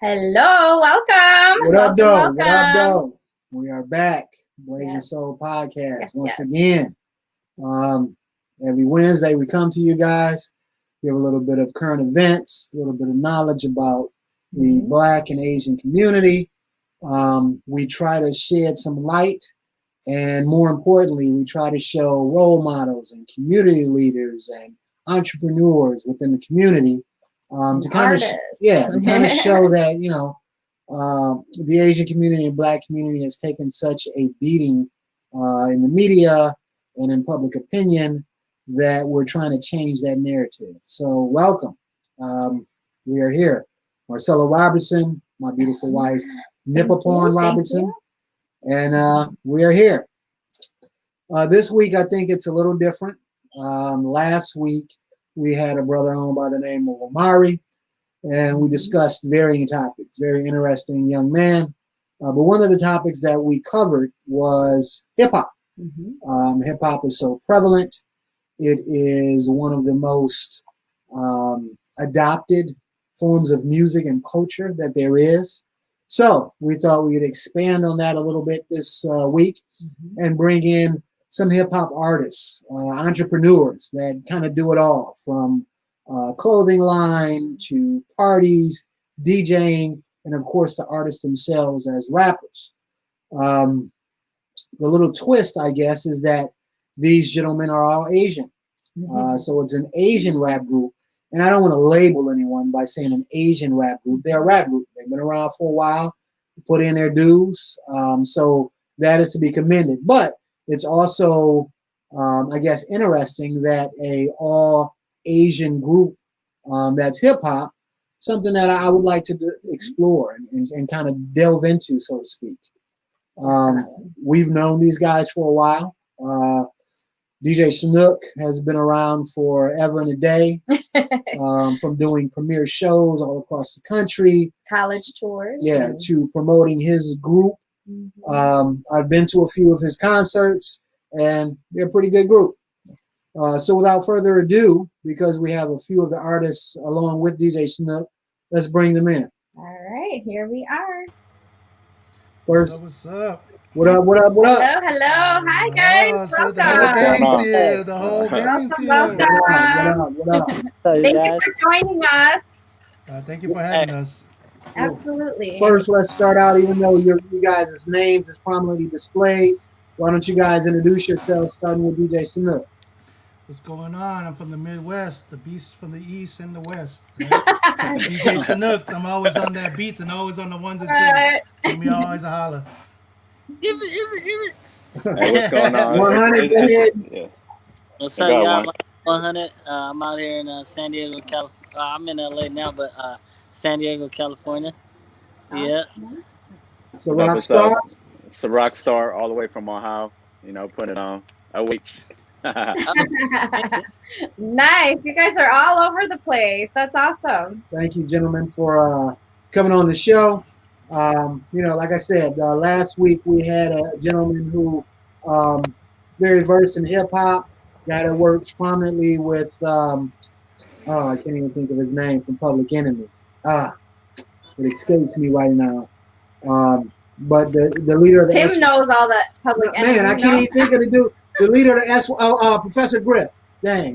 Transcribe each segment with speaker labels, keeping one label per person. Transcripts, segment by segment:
Speaker 1: Hello, welcome.
Speaker 2: What up, though?
Speaker 1: Welcome.
Speaker 2: What up, though? We are back. Blasian Soul Podcast once again. Every Wednesday we come to you guys, give a little bit of current events, a little bit of knowledge about the Black and Asian community. We try to shed some light, and more importantly, we try to show role models and community leaders and entrepreneurs within the community to kind of show that, you know, the Asian community and Black community has taken such a beating in the media and in public opinion that we're trying to change that narrative. So welcome. We are here. Marcella Robertson, my beautiful wife, Nipaporn Robertson, and we are here. This week, I think it's a little different. Last week, we had a brother on by the name of Omari, and we discussed varying topics. Very interesting young man. But one of the topics that we covered was hip-hop. Hip-hop is so prevalent. It is one of the most adopted forms of music and culture that there is. So we thought we would expand on that a little bit this week and bring in some hip-hop artists, entrepreneurs that kind of do it all, from clothing line to parties, DJing, and of course the artists themselves as rappers. The little twist, I guess, is that these gentlemen are all Asian. So it's an Asian rap group. And I don't want to label anyone by saying an Asian rap group. They're a rap group. They've been around for a while, put in their dues. So that is to be commended. But it's also, I guess, interesting that a all Asian group that's hip hop, something that I would like to explore and kind of delve into, so to speak. We've known these guys for a while. DJ Sanouk has been around forever and a day, from doing premiere shows all across the country,
Speaker 1: college tours,
Speaker 2: to promoting his group. I've been to a few of his concerts, and they're a pretty good group. So without further ado, because we have a few of the artists along with DJ Sanouk, let's bring them in.
Speaker 1: All right, here we are.
Speaker 2: First,
Speaker 3: what's up?
Speaker 2: What up?
Speaker 1: Hello. Hi, guys. Welcome.
Speaker 3: The whole gang's here.
Speaker 1: Welcome.
Speaker 2: What up?
Speaker 1: Thank you for joining us.
Speaker 3: Thank you for having us.
Speaker 1: Absolutely.
Speaker 2: First, let's start out, even though you guys' names is prominently displayed. Why don't you guys introduce yourselves, starting with DJ Sanouk?
Speaker 3: What's going on? I'm from the Midwest, the beast from the East and the West. Right? DJ Sanouk. I'm always on that beat and always on the ones and twos. Give me always a holler.
Speaker 4: Give it.
Speaker 5: Hey, what's going on?
Speaker 2: 100, go ahead.
Speaker 5: Yeah.
Speaker 4: What's up, y'all? 100. I'm out here in San Diego, California. I'm in LA now, but San Diego, California. Yeah.
Speaker 2: So Rockstar.
Speaker 5: It's the Rockstar all the way from Ohio. You know, put it on a week.
Speaker 1: Nice. You guys are all over the place. That's awesome.
Speaker 2: Thank you, gentlemen, for coming on the show. Like I said, last week we had a gentleman who very versed in hip hop, guy that works prominently with I can't even think of his name, from Public Enemy. It escapes me right now. But the leader of the
Speaker 1: Tim knows all the Public Enemy.
Speaker 2: Man, I can't even think of the dude. The leader of the Professor Griff.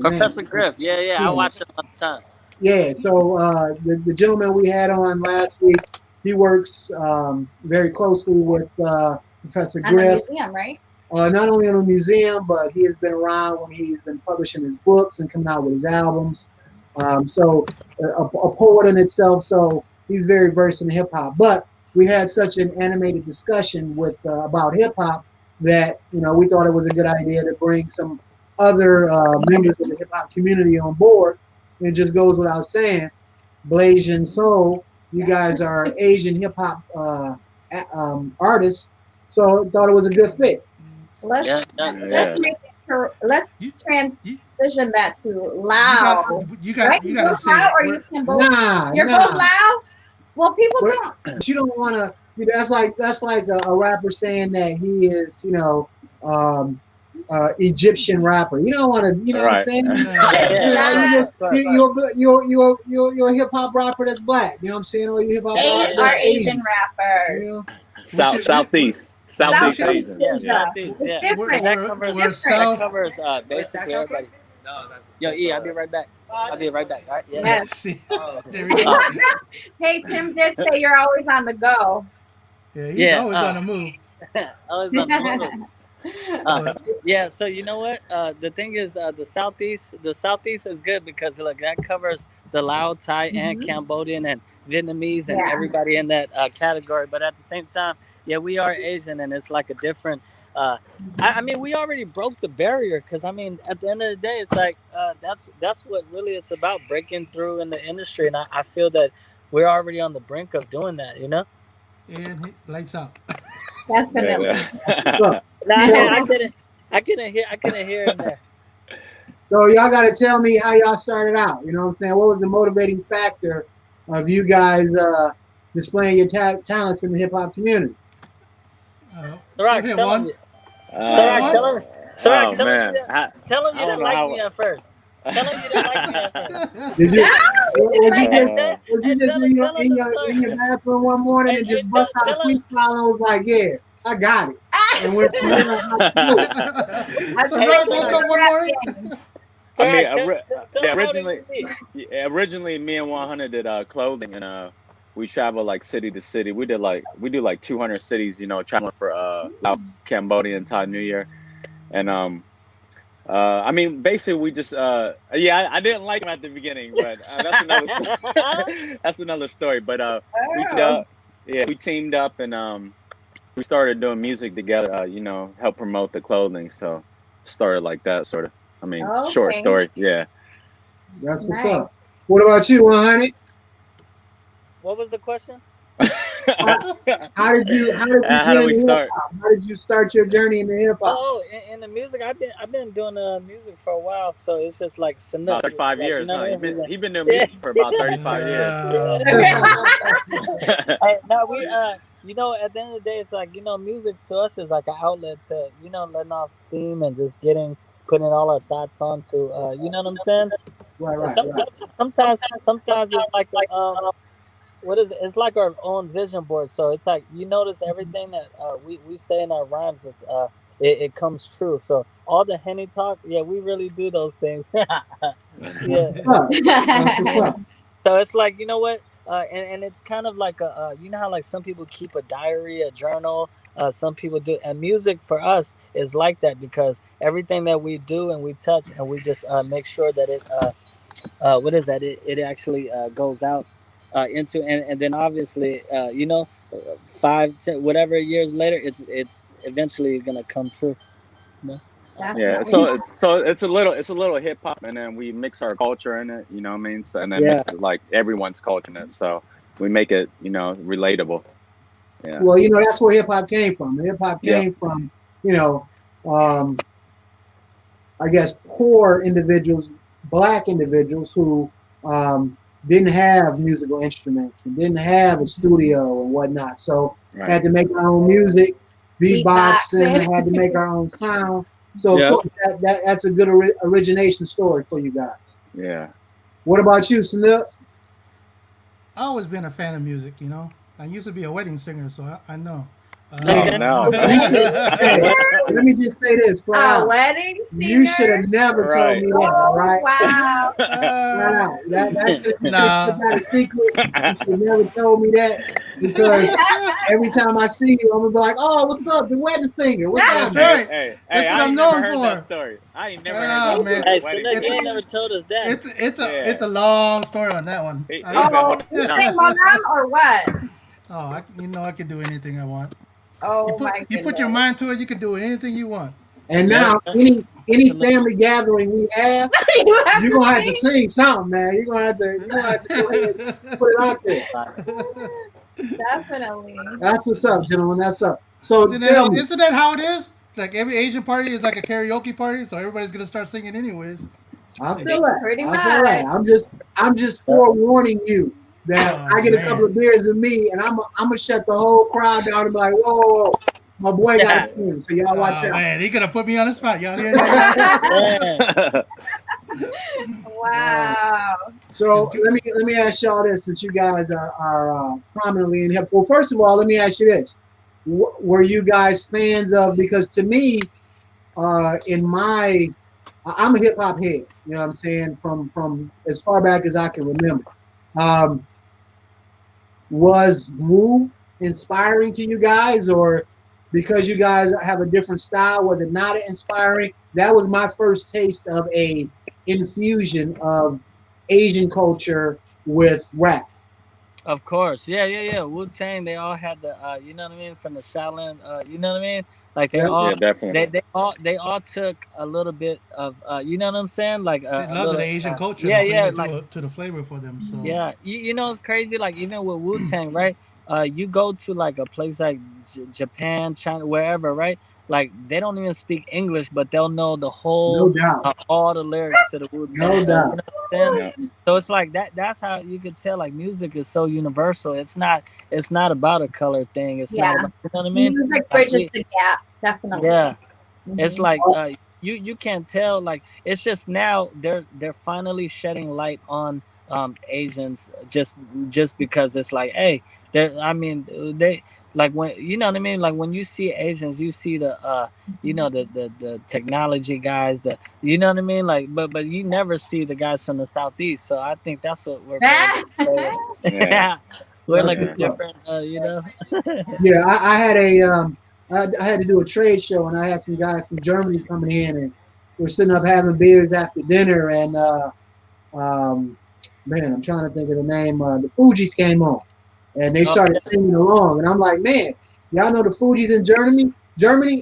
Speaker 4: Professor Griff. Yeah. I watch him all the time.
Speaker 2: Yeah. So the gentleman we had on last week, he works very closely with Professor Griff.
Speaker 1: The museum, right?
Speaker 2: Not only in the museum, but he has been around when he's been publishing his books and coming out with his albums. So a poet in itself. So he's very versed in hip hop. But we had such an animated discussion with about hip hop that we thought it was a good idea to bring some other members of the hip hop community on board. And it just goes without saying, Blasian Soul, you guys are Asian hip hop artists, so I thought it was a good fit.
Speaker 1: Let's make it. Let's transition that to loud.
Speaker 3: You got to say
Speaker 1: loud, or you can both. You're both loud. Well, people don't.
Speaker 2: You don't want to. That's like a rapper saying that he is, Egyptian rapper. You don't want to, you know what I'm saying? You're a hip hop rapper that's black. You know what I'm saying? Or you hip hop rapper
Speaker 1: that's Asian rappers.
Speaker 2: You know?
Speaker 5: Southeast Asian.
Speaker 4: Yeah, Southeast. Yeah,
Speaker 1: Different.
Speaker 3: We're South.
Speaker 4: That covers basically everybody. Yo, E, I'll be right back. All right. Yeah.
Speaker 1: Yes.
Speaker 3: There we go.
Speaker 1: Hey, Tim did say you're always on the go.
Speaker 3: Yeah, he's always on the move.
Speaker 4: Always on the move. Yeah, so you know what? The thing is, the southeast is good because look, that covers the Lao, Thai, and Cambodian and Vietnamese and everybody in that category. But at the same time, yeah, we are Asian, and it's like a different. I mean, we already broke the barrier because I mean, at the end of the day, it's like that's what really it's about, breaking through in the industry, and I feel that we're already on the brink of doing that. You know.
Speaker 3: And lights out.
Speaker 1: Definitely.
Speaker 4: I couldn't hear in there.
Speaker 2: So y'all got to tell me how y'all started out. You know what I'm saying? What was the motivating factor of you guys displaying your talents in the hip hop community?
Speaker 4: Sorok, tell him. Sorok, tell him you didn't like me at first. Tell him you didn't like me at first.
Speaker 2: Was you just in your bathroom one morning and just bust out a freestyle and was like, yeah, I got it. And we're
Speaker 5: originally me and 100 did clothing, and we travel like city to city. We do like 200 cities, you know, traveling for Laos, Cambodia, and Thai New Year. And I mean, basically we just I didn't like him at the beginning, but that's another story. But we teamed up and we started doing music together, you know, help promote the clothing. So started like that, sort of. I mean, short story. Yeah.
Speaker 2: That's what's up. What about you, 100?
Speaker 4: What was the question?
Speaker 2: How did you start? How did you start your journey in the hip hop?
Speaker 4: Oh, in the music, I've been doing music for a while, so it's just like
Speaker 5: Sanouk. 35 years. You know, he's been doing music for about 35 years.
Speaker 4: No, we you know, at the end of the day, it's like, you know, music to us is like an outlet to, you know, letting off steam and just putting all our thoughts onto, you know what I'm saying?
Speaker 2: Right.
Speaker 4: Sometimes it's like what is it? It's like our own vision board. So it's like, you notice everything that we say in our rhymes is it comes true. So all the Henny talk, yeah, we really do those things. Yeah. So it's like, you know what? And it's kind of like you know how like some people keep a diary, a journal, some people do, and music for us is like that because everything that we do and we touch and we just make sure that it actually goes out into and then obviously you know 5, 10, whatever years later it's eventually gonna come true. You know?
Speaker 5: Yeah, so it's a little hip hop, and then we mix our culture in it, you know what I mean? So and then mix it like everyone's culture in it, so we make it, you know, relatable. Yeah.
Speaker 2: Well, you know, that's where hip hop came from. Hip hop came from, you know, I guess poor individuals, black individuals who didn't have musical instruments and didn't have a studio and whatnot, so had to make our own music, beatboxing, had to make our own sound. So of course, that's a good origination story for you guys.
Speaker 5: Yeah.
Speaker 2: What about you, Sanouk?
Speaker 3: I've always been a fan of music, you know. I used to be a wedding singer, so I know.
Speaker 5: No.
Speaker 2: Hey, let me just say this.
Speaker 1: Wedding singer?
Speaker 2: You should have never told me that, all right?
Speaker 1: Wow.
Speaker 2: Wow. That's not a secret. You should have never told me that because every time I see you, I'm going to be like, oh, what's up? The wedding singer. What's
Speaker 3: That's
Speaker 2: up?
Speaker 3: right.
Speaker 5: Hey,
Speaker 3: that's what
Speaker 5: I
Speaker 3: I'm known
Speaker 5: never
Speaker 3: for.
Speaker 5: heard that story. I ain't never heard that
Speaker 4: Hey,
Speaker 5: story.
Speaker 4: Sanouk, you ain't never told us that.
Speaker 3: It's a long story on that one.
Speaker 1: You think Madame or what?
Speaker 3: I can do anything I want.
Speaker 1: Oh,
Speaker 3: you put your mind to it, you can do anything you want.
Speaker 2: And now, any family gathering we have, you're going to have to sing something, man. You're going to have to go ahead and put it out there.
Speaker 1: Definitely.
Speaker 2: That's what's up, gentlemen. That's up. So
Speaker 3: isn't that how it is? Like every Asian party is like a karaoke party, so everybody's going to start singing anyways.
Speaker 2: I feel that.
Speaker 1: Pretty much.
Speaker 2: I'm just forewarning you that I get a couple of beers in me, and I'm gonna shut the whole crowd down and be like, whoa, My boy got a team, so y'all watch out.
Speaker 3: Man, he gonna put me on the spot. Y'all hear that?
Speaker 1: Wow.
Speaker 2: So let me ask y'all this, since you guys are prominently in hip. Well, first of all, let me ask you this: were you guys fans of? Because to me, I'm a hip hop head. You know what I'm saying? From as far back as I can remember. Was Wu inspiring to you guys, or because you guys have a different style, was it not inspiring? That was my first taste of a infusion of Asian culture with rap.
Speaker 4: Of course, yeah. Wu-Tang, they all had the, you know what I mean, from the Shaolin, you know what I mean. Like they all,
Speaker 5: definitely.
Speaker 4: they all took a little bit of, you know what I'm saying, like
Speaker 3: They
Speaker 4: a
Speaker 3: love
Speaker 4: little,
Speaker 3: the Asian culture.
Speaker 4: yeah,
Speaker 3: Bring it to the flavor for them. So
Speaker 4: yeah. You know, it's crazy. Like even with Wu-Tang, right? You go to like a place like Japan, China, wherever, right? Like they don't even speak English, but they'll know the
Speaker 2: No
Speaker 4: whole,
Speaker 2: doubt.
Speaker 4: all the lyrics to the Wu-Tang.
Speaker 2: No
Speaker 4: You
Speaker 2: doubt.
Speaker 4: know what I'm saying?
Speaker 5: Yeah.
Speaker 4: So it's like that. That's how you could tell. Like music is so universal. It's not. It's not about a color thing. It's not about. You know what I mean?
Speaker 1: Music bridges the gap, definitely.
Speaker 4: Yeah.
Speaker 1: Mhm.
Speaker 4: It's like you can't tell. Like it's just now they're finally shedding light on Asians just because it's like, hey, I mean they like when you know what I mean. Like when you see Asians, you see the you know the technology guys, the you know what I mean. Like but you never see the guys from the southeast. So I think that's what we're
Speaker 5: Yeah.
Speaker 4: we're
Speaker 2: That's
Speaker 4: like a
Speaker 2: what's up.
Speaker 4: different you know.
Speaker 2: Yeah, I had I had to do a trade show, and I had some guys from Germany coming in, and we're sitting up having beers after dinner, and man, I'm trying to think of the name. The Fugees came on, and they started singing along, and I'm like, man, y'all know the Fugees in Germany,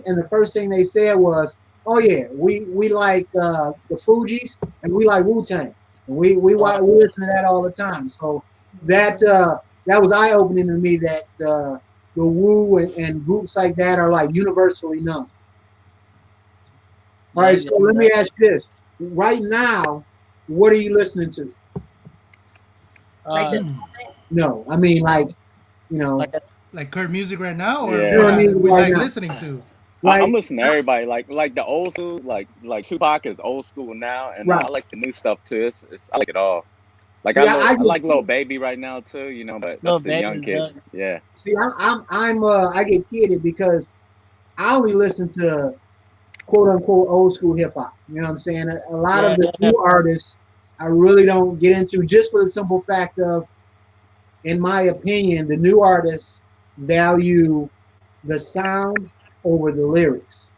Speaker 2: and the first thing they said was, oh yeah, we like the Fugees, and we like Wu-Tang, and we listen to that all the time. So that was eye opening to me that the Wu and groups like that are like universally known. All right, so let me ask you this: right now, what are you listening to? No, I mean like, you know,
Speaker 3: like current music right now, or
Speaker 5: Yeah.
Speaker 3: we like listening to.
Speaker 2: Like,
Speaker 5: I'm listening to everybody. Like the old school, like Tupac is old school now, and
Speaker 2: right.
Speaker 5: I like the new stuff too. I like it all. Like
Speaker 2: See,
Speaker 5: I like Lil Baby right now too, you know, but that's the young kid. Yeah.
Speaker 2: See, I get kidded because I only listen to quote unquote old school hip hop. You know what I'm saying? A lot of the new artists I really don't get into, just for the simple fact of, in my opinion, the new artists value the sound over the lyrics.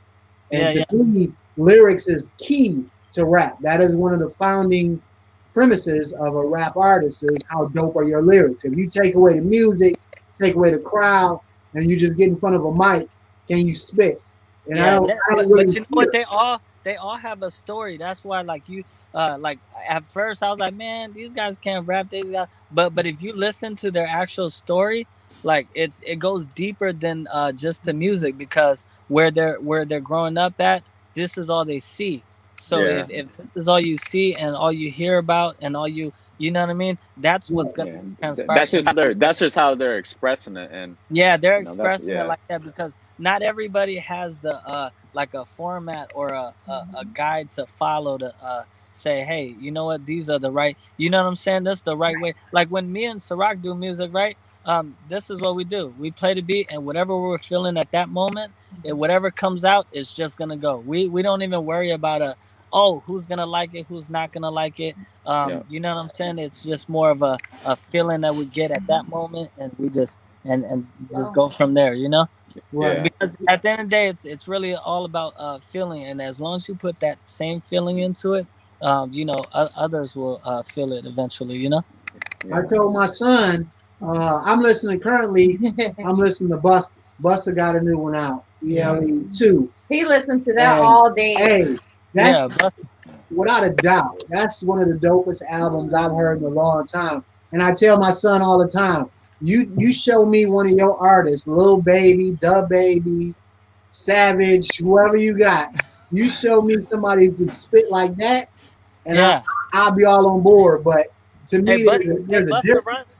Speaker 2: And to me, lyrics is key to rap. That is one of the founding premises of a rap artist, is how dope are your lyrics. If you take away the music, take away the crowd, and you just get in front of a mic, can you spit? And I don't really
Speaker 4: but you know what, they all have a story. That's why like you like at first I was like, man, these guys can't rap, these guys, but if you listen to their actual story, like it goes deeper than just the music, because where they're growing up at, this is all they see. So if this is all you see and all you hear about and all you know what I mean, that's what's gonna transpire.
Speaker 5: That's just how they're expressing it. And
Speaker 4: they're expressing it like that because not everybody has the like a format or a guide to follow to say, hey, you know what, these are the right, you know what I'm saying, that's the right way. Like when me and Cirok do music, right, this is what we do. We play the beat, and whatever we're feeling at that moment, and whatever comes out is just gonna go. We don't even worry about who's gonna like it, who's not gonna like it. You know what I'm saying? It's just more of a feeling that we get at that moment, and we just and just go from there, you know?
Speaker 5: Yeah.
Speaker 4: Because at the end of the day, it's really all about feeling, and as long as you put that same feeling into it, you know, others will feel it eventually, you know?
Speaker 2: I told my son, I'm listening currently, I'm listening to Busta. Busta got a new one out, ELE2.
Speaker 1: He listened to that all day.
Speaker 2: Hey, that's without a doubt, that's one of the dopest albums I've heard in a long time. And I tell my son all the time, you show me one of your artists, Lil Baby, Da Baby, Savage, whoever you got, you show me somebody who can spit like that, and I'll be all on board. But to me, there's a difference.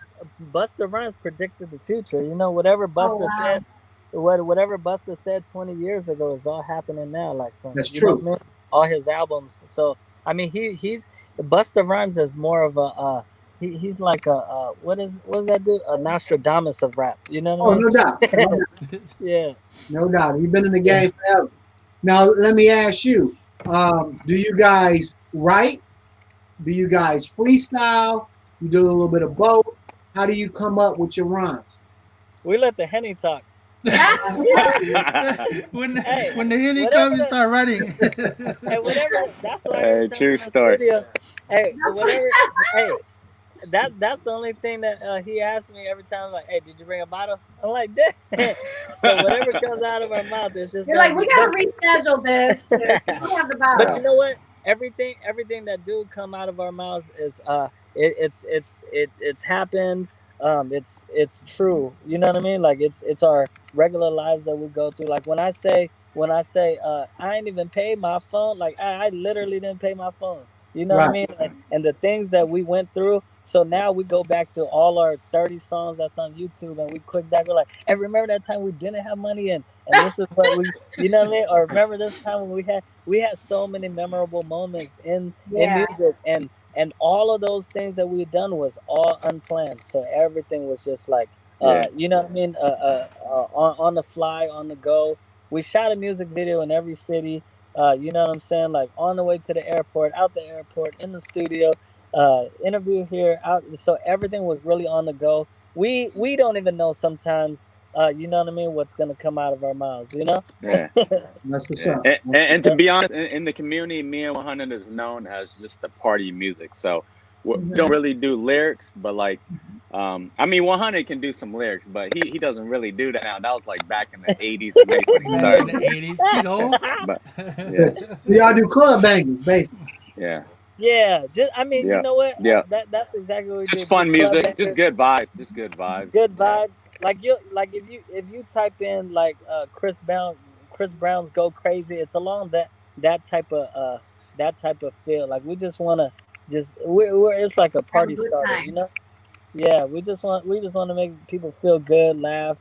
Speaker 4: Busta Rhymes predicted the future. You know, whatever Busta said, whatever Busta said 20 years ago is all happening now. Like from
Speaker 2: That's
Speaker 4: you know
Speaker 2: true.
Speaker 4: what I mean? All his albums. So I mean, he's Busta Rhymes is more of a he's like a what's that dude? A Nostradamus of rap. You know what
Speaker 2: Oh,
Speaker 4: I mean?
Speaker 2: no doubt. No doubt.
Speaker 4: Yeah.
Speaker 2: No doubt. He's been in the game forever. Now, let me ask you, do you guys write? Do you guys freestyle? You do a little bit of both? How do you come up with your rhymes?
Speaker 4: We let the Henny talk.
Speaker 3: when
Speaker 4: Hey,
Speaker 3: when the Henny
Speaker 4: whatever
Speaker 3: comes, you
Speaker 4: the,
Speaker 3: start writing.
Speaker 4: hey, whatever. That's why every time
Speaker 5: True
Speaker 4: in the
Speaker 5: story.
Speaker 4: studio, hey, whatever. Hey, that's the only thing that he asks me every time. Like, hey, did you bring a bottle? I'm like, this. So whatever comes out of our mouth is just.
Speaker 1: You're like, we gotta reschedule this. We don't have the
Speaker 4: But
Speaker 1: bottle.
Speaker 4: you know what? Everything that do come out of our mouths is it's happened. It's true. You know what I mean? Like it's our regular lives that we go through. Like when I say I ain't even paid my phone. Like I literally didn't pay my phone. You know what I
Speaker 2: Right.
Speaker 4: mean? Like, and the things that we went through. So now we go back to all our 30 songs that's on YouTube, and we click back. We're like, hey, remember that time we didn't have money, and this is what we, you know what I mean? Or remember this time when we had so many memorable moments in music, and all of those things that we had done was all unplanned. So everything was just like,
Speaker 5: Yeah.
Speaker 4: you know what I mean? On the fly, on the go. We shot a music video in every city. You know what I'm saying? Like on the way to the airport, out the airport, in the studio, interview here, out. So everything was really on the go. We don't even know sometimes. You know what I mean? What's gonna come out of our mouths? You know?
Speaker 5: Yeah.
Speaker 2: That's what's
Speaker 5: Yeah.
Speaker 2: up.
Speaker 5: And to be honest, in the community, me and 100 is known as just the party music. So we don't really do lyrics, but like, I mean, 100 can do some lyrics, but he doesn't really do that now. That was like back in the 80s and 90s when he
Speaker 3: Back in the
Speaker 5: started.
Speaker 3: 80s. He's old.
Speaker 5: But yeah,
Speaker 2: So y'all do club bangers, basically.
Speaker 5: yeah,
Speaker 4: Yeah. Just I mean, you
Speaker 5: yeah,
Speaker 4: know what?
Speaker 5: yeah.
Speaker 4: That's exactly what we
Speaker 5: Just
Speaker 4: do.
Speaker 5: fun
Speaker 4: Just club
Speaker 5: music, just
Speaker 4: bangers,
Speaker 5: good vibes, just good vibes.
Speaker 4: good
Speaker 5: Yeah,
Speaker 4: vibes. Like if you type in like Chris Brown's Go Crazy, it's along that that type of feel. Like we just wanna just we're it's like a
Speaker 1: Have a
Speaker 4: party
Speaker 1: good
Speaker 4: starter, you
Speaker 1: time.
Speaker 4: know? Yeah, we just want to make people feel good, laugh,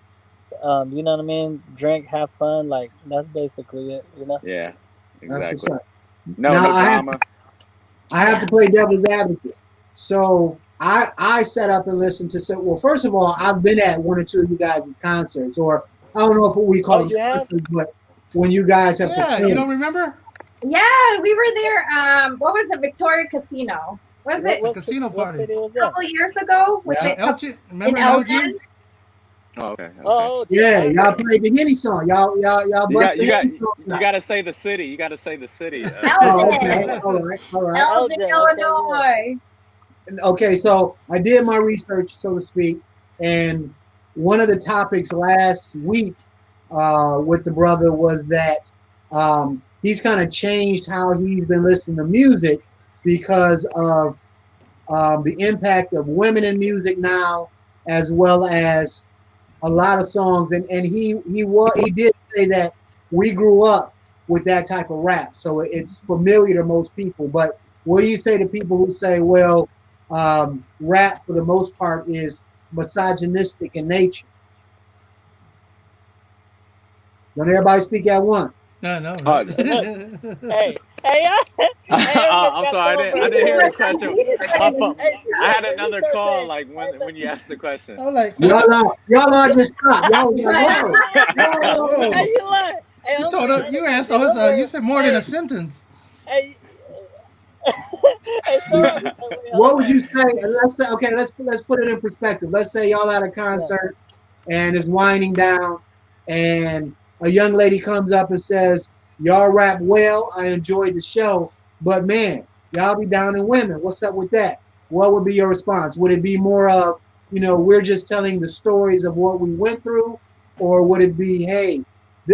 Speaker 4: you know what I mean? Drink, have fun, like that's basically it, you know?
Speaker 5: yeah,
Speaker 2: That's what's
Speaker 5: exactly.
Speaker 2: up.
Speaker 5: No,
Speaker 2: Now
Speaker 5: no drama.
Speaker 2: I have to play devil's advocate. So I set up and listened to some. Well, first of all, I've been at one or two of you guys' concerts, or I don't know if we
Speaker 4: Oh,
Speaker 2: call them
Speaker 4: you have?
Speaker 2: concerts, but when you guys have
Speaker 3: Yeah, you don't
Speaker 2: performed.
Speaker 3: remember?
Speaker 1: Yeah, we were there. What was the Victoria Casino? Was it
Speaker 3: The casino
Speaker 4: What
Speaker 3: party.
Speaker 4: city was
Speaker 1: a
Speaker 4: that?
Speaker 1: couple years ago? Was
Speaker 2: Yeah.
Speaker 1: it
Speaker 3: Elgin.
Speaker 1: in
Speaker 3: Remember
Speaker 1: Elgin?
Speaker 5: Oh, okay, okay.
Speaker 4: Oh,
Speaker 2: Yeah,
Speaker 4: Chicago.
Speaker 2: y'all played the Henny song. Y'all
Speaker 5: You
Speaker 2: bust
Speaker 5: got
Speaker 2: the
Speaker 5: you got
Speaker 2: Henny song
Speaker 5: you
Speaker 2: out.
Speaker 5: got to say the city. You got to say the city.
Speaker 2: Oh, okay.
Speaker 1: Elgin.
Speaker 2: All right. All right.
Speaker 1: Elgin,
Speaker 4: Elgin, okay, yeah.
Speaker 1: Illinois.
Speaker 2: Okay, so I did my research, so to speak, and one of the topics last week with the brother was that he's kind of changed how he's been listening to music because of the impact of women in music now, as well as a lot of songs. And he did say that we grew up with that type of rap, so it's familiar to most people. But what do you say to people who say, well, rap for the most part is misogynistic in nature? Don't everybody speak at once?
Speaker 3: No, no.
Speaker 5: Oh,
Speaker 4: Look, hey, hey, everybody
Speaker 5: I'm
Speaker 4: got
Speaker 5: sorry,
Speaker 4: come up
Speaker 5: I
Speaker 4: with
Speaker 5: didn't hear the
Speaker 4: their.
Speaker 5: question.
Speaker 1: He just
Speaker 5: My
Speaker 1: said
Speaker 5: fault.
Speaker 4: Hey, see,
Speaker 5: I
Speaker 4: look,
Speaker 5: had
Speaker 4: when you
Speaker 5: another
Speaker 4: start
Speaker 5: call
Speaker 4: saying,
Speaker 5: like
Speaker 4: hey,
Speaker 5: when you asked the question.
Speaker 3: I'm like,
Speaker 2: Y'all just stopped. Y'all was like, whoa, whoa, whoa,
Speaker 4: hey,
Speaker 2: whoa.
Speaker 3: whoa.
Speaker 4: you lying? Hey,
Speaker 3: You
Speaker 4: I'm
Speaker 3: told
Speaker 4: being
Speaker 3: us, you
Speaker 4: honest with
Speaker 3: asked
Speaker 4: you.
Speaker 3: us,
Speaker 4: I'm
Speaker 3: you
Speaker 4: wearing,
Speaker 3: said more than a
Speaker 4: hey,
Speaker 3: sentence.
Speaker 4: hey, hey, Sarah, wait,
Speaker 2: What
Speaker 4: hold
Speaker 2: would
Speaker 4: on.
Speaker 2: you say? And let's say, okay, let's put it in perspective. Let's say y'all at a
Speaker 4: Yeah.
Speaker 2: concert and it's winding down, and a young lady comes up and says, "Y'all rap well. I enjoyed the show, but man, y'all be down in women. What's up with that?" What would be your response? Would it be more of, we're just telling the stories of what we went through, or would it be, hey,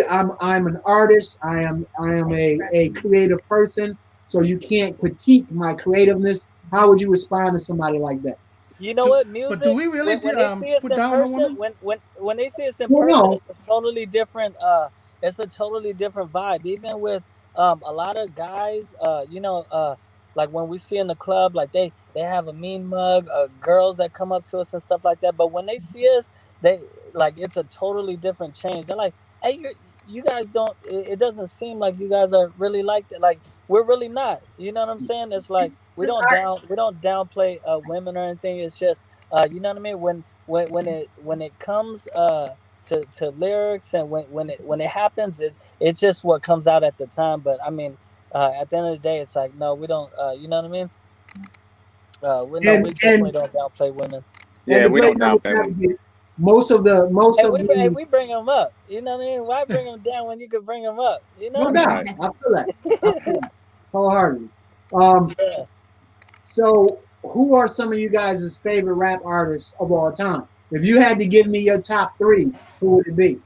Speaker 2: I'm an artist. I am a creative person, so you can't critique my creativeness. How would you respond to somebody like that?
Speaker 4: You know what?
Speaker 3: But do
Speaker 4: Music.
Speaker 3: we really
Speaker 4: When they see us
Speaker 3: put
Speaker 4: in
Speaker 3: down a
Speaker 4: person,
Speaker 3: woman?
Speaker 4: when they see us in
Speaker 2: Well,
Speaker 4: person,
Speaker 2: no.
Speaker 4: it's a totally different. It's a totally different vibe. Even with a lot of guys, like when we see in the club, like they have a mean mug, girls that come up to us and stuff like that. But when they see us, they like it's a totally different change. They're like, hey, you guys don't. It doesn't seem like you guys are really like that. Like we're really not. You know what I'm saying? It's like
Speaker 1: It's just art.
Speaker 4: we don't downplay women or anything. It's just you know what I mean. When it comes to lyrics and when it happens, it's just what comes out at the time. But I mean, at the end of the day, it's like no, we don't. You know what I mean? We definitely don't downplay women.
Speaker 5: Yeah, we don't downplay women.
Speaker 2: Most of the
Speaker 4: we bring them up. You know what I mean? Why bring them down when you could bring them up? You know?
Speaker 2: No doubt. I feel that. Wholeheartedly.
Speaker 4: Yeah.
Speaker 2: So, who are some of you guys' favorite rap artists of all time? If you had to give me your top 3, who would it be?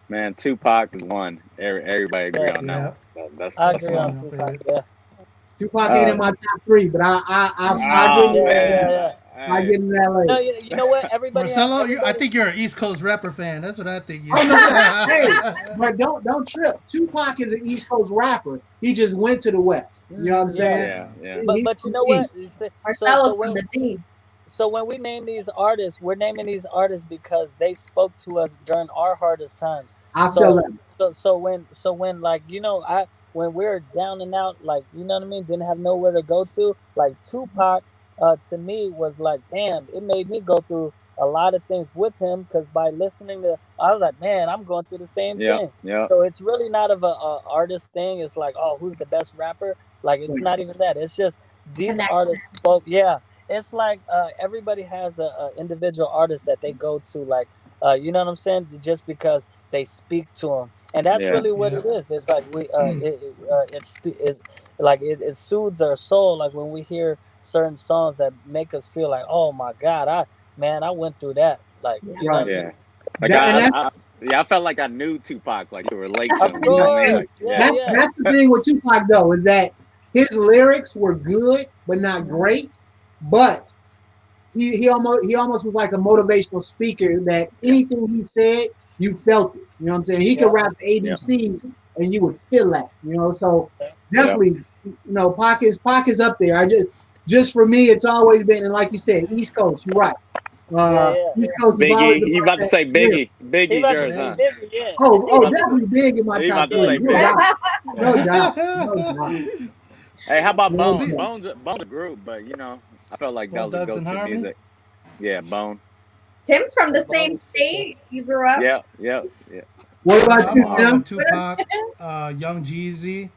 Speaker 5: Man, Tupac is one. Everybody agree on that one.
Speaker 4: I agree on Tupac. Yeah.
Speaker 2: Tupac ain't in my top 3, but I get in that later.
Speaker 4: No, you know what?
Speaker 3: Marcelo, I think you're an East Coast rapper fan. That's what I think.
Speaker 2: Hey, but don't trip. Tupac is an East Coast rapper. He just went to the West. You know what I'm saying?
Speaker 5: Yeah.
Speaker 4: But you know what?
Speaker 1: Marcelo's from the D.
Speaker 4: So when we name these artists, we're naming these artists because they spoke to us during our hardest times.
Speaker 2: I feel that.
Speaker 4: So when like when we're down and out, like you know what I mean, didn't have nowhere to go to, like Tupac, to me was like, damn, it made me go through a lot of things with him because by listening to, I was like, man, I'm going through the same thing.
Speaker 5: Yeah.
Speaker 4: So it's really not of a artist thing. It's like, oh, who's the best rapper? Like it's not even that. It's just these artists spoke. Yeah. It's like everybody has a individual artist that they go to, like you know what I'm saying, just because they speak to them, and that's really what it is. It's like it soothes our soul, like when we hear certain songs that make us feel like, oh my God, I went through that, like you know what I mean?
Speaker 5: Like I felt like I knew Tupac, like to relate to him.
Speaker 4: Of course.
Speaker 2: That's the thing with Tupac though, is that his lyrics were good but not great. But he almost was like a motivational speaker that anything he said, you felt it. You know what I'm saying? He could rap the ABC and you would feel that. You know, so definitely, you know, Pac is up there. I just for me, it's always been, and like you said, East Coast. You're right. East Coast is always
Speaker 5: Biggie. You about to say Biggie? Biggie's yours, huh?
Speaker 2: Oh, definitely Big in my top 3. No doubt.
Speaker 5: Hey, how about Bones? Bones a group, but you know, I felt like that was a go-to music. Yeah, Bone.
Speaker 1: Tim's from the same state. You grew up.
Speaker 5: Yeah.
Speaker 2: What about you, Tim?
Speaker 3: Tupac, Young Jeezy.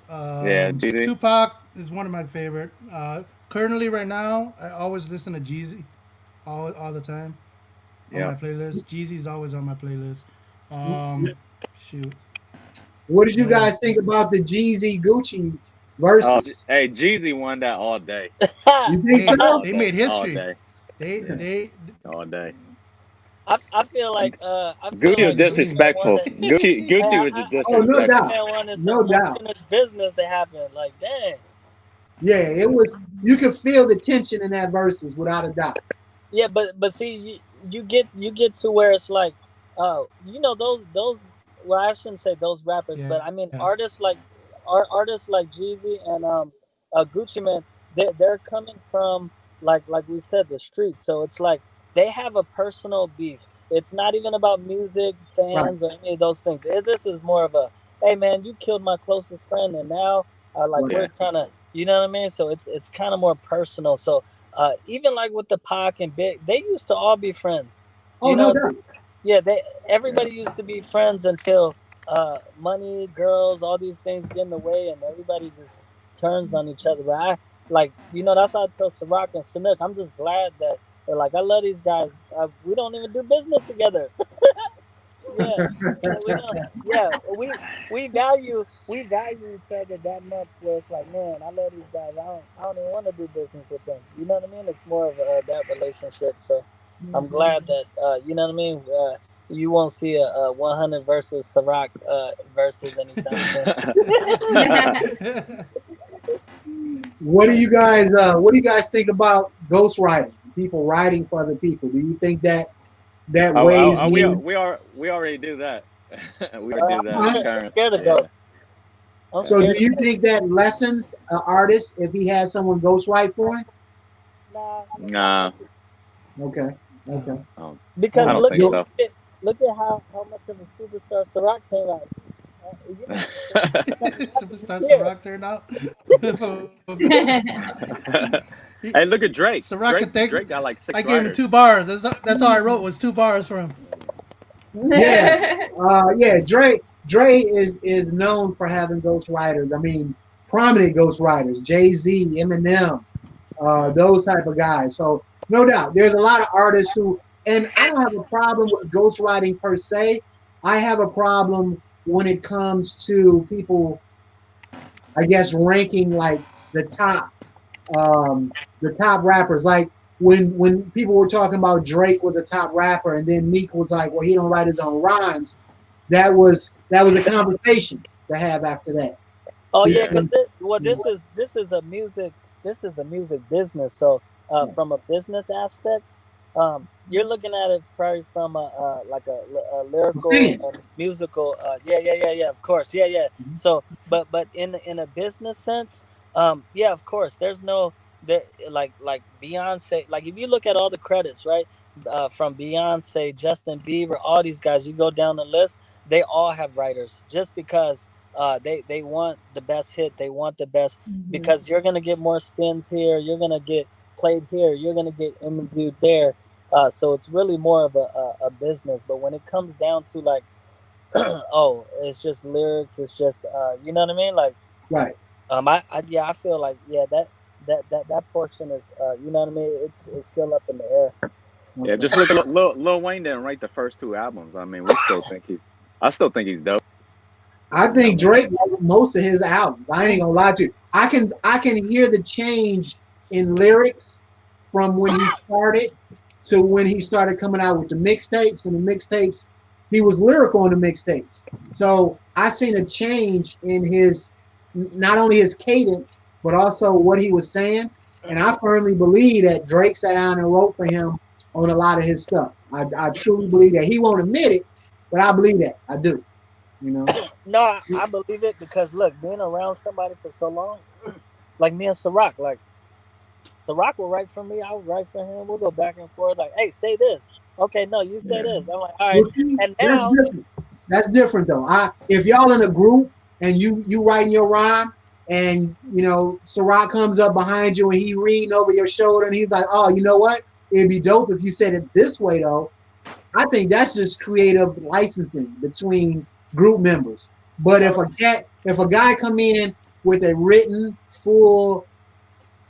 Speaker 5: Jeezy.
Speaker 3: Tupac is one of my favorite. Currently, right now, I always listen to Jeezy, all the time, on my playlist. Jeezy's always on my playlist. Shoot.
Speaker 2: What did you guys think about the Jeezy Gucci versus?
Speaker 5: Hey, Jeezy won that all day.
Speaker 2: You think so?
Speaker 3: They made history.
Speaker 5: All day.
Speaker 3: They
Speaker 5: all day.
Speaker 4: I feel like
Speaker 5: Gucci was disrespectful. Gucci was just disrespectful.
Speaker 2: No doubt.
Speaker 4: Business that happened. Like, dang.
Speaker 2: Yeah, it was. You could feel the tension in that verses without a doubt.
Speaker 4: Yeah, but see, you get to where it's like, you know, those. Well, I shouldn't say those rappers, but I mean artists like Jeezy and Gucci Mane. They're coming from like we said, the streets. So it's like they have a personal beef. It's not even about music, fans, or any of those things. This is more of a, hey man, you killed my closest friend, and now we're trying to, you know what I mean? So it's kind of more personal. So even like with the Pac and Big, they used to all be friends.
Speaker 2: No doubt.
Speaker 4: Yeah, everybody used to be friends until money, girls, all these things get in the way, and everybody just turns on each other. But that's how I tell Cirok and Sanouk. I'm just glad that they're like, I love these guys. We don't even do business together. We value each other that much. Where it's like, man, I love these guys. I don't even want to do business with them. You know what I mean? It's more of that relationship. So. I'm glad that you know what I mean. You won't see a 100 versus Cirok versus anytime soon.
Speaker 2: What do you guys think about ghostwriting? People writing for other people. Do you think that weighs?
Speaker 5: We already do that. We already do that.
Speaker 4: I'm scared of ghosts.
Speaker 2: So do you think that lessens an artist if he has someone ghostwrite for him?
Speaker 5: Nah.
Speaker 2: Okay. Okay.
Speaker 4: Because
Speaker 5: I don't think so.
Speaker 4: look at how much of a superstar Cirok came out. You know,
Speaker 3: Superstar
Speaker 4: yeah.
Speaker 3: Cirok turned out.
Speaker 5: Hey, look at Drake.
Speaker 3: Cirok could thank me.
Speaker 5: Drake got like
Speaker 3: I
Speaker 5: 6
Speaker 3: gave him
Speaker 5: writers.
Speaker 3: 2 bars. That's all I wrote was 2 bars for him.
Speaker 2: Yeah. Yeah. Dre is known for having ghostwriters. I mean, prominent ghostwriters. Jay-Z, Eminem, those type of guys. So no doubt, there's a lot of artists who, and I don't have a problem with ghostwriting per se. I have a problem when it comes to people, I guess, ranking like the top rappers. Like when people were talking about Drake was a top rapper, and then Meek was like, well, he don't write his own rhymes. That was a conversation to have after that.
Speaker 4: Oh yeah, because this is a music business. So from a business aspect, you're looking at it very from a like a lyrical musical. Yeah. Of course, yeah. So, but in a business sense, yeah, of course, there's no there like Beyonce. Like if you look at all the credits, right, from Beyonce, Justin Bieber, all these guys, you go down the list, they all have writers, just because they want the best hit, they want the best, because you're gonna get more spins here, you're gonna get played here, you're gonna get interviewed there. So it's really more of a business. But when it comes down to like, oh, it's just lyrics, it's just you know what I mean, like,
Speaker 2: right.
Speaker 4: I feel like that portion is you know what I mean, it's still up in the air.
Speaker 5: Yeah, just look at Lil Wayne didn't write the first 2 albums. I mean, I still think he's dope.
Speaker 2: I think Drake wrote most of his albums. I ain't gonna lie to you. I can hear the change in lyrics from when he started to when he started coming out with the mixtapes. And the mixtapes, he was lyrical on the mixtapes. So I seen a change in his, not only his cadence, but also what he was saying. And I firmly believe that Drake sat down and wrote for him on a lot of his stuff. I truly believe that. He won't admit it, but I believe that. I do. You know?
Speaker 4: No, I believe it because look, being around somebody for so long, like me and Cirok, like Cirok will write for me, I would write for him. We'll go back and forth, like, hey, say this. Okay, no, you say this. I'm like, all right.
Speaker 2: Well, see,
Speaker 4: and now
Speaker 2: that's different though. If y'all in a group and you writing your rhyme, and you know Cirok comes up behind you and he reading over your shoulder and he's like, oh, you know what? It'd be dope if you said it this way though. I think that's just creative licensing between group members. But if a guy come in with a written full,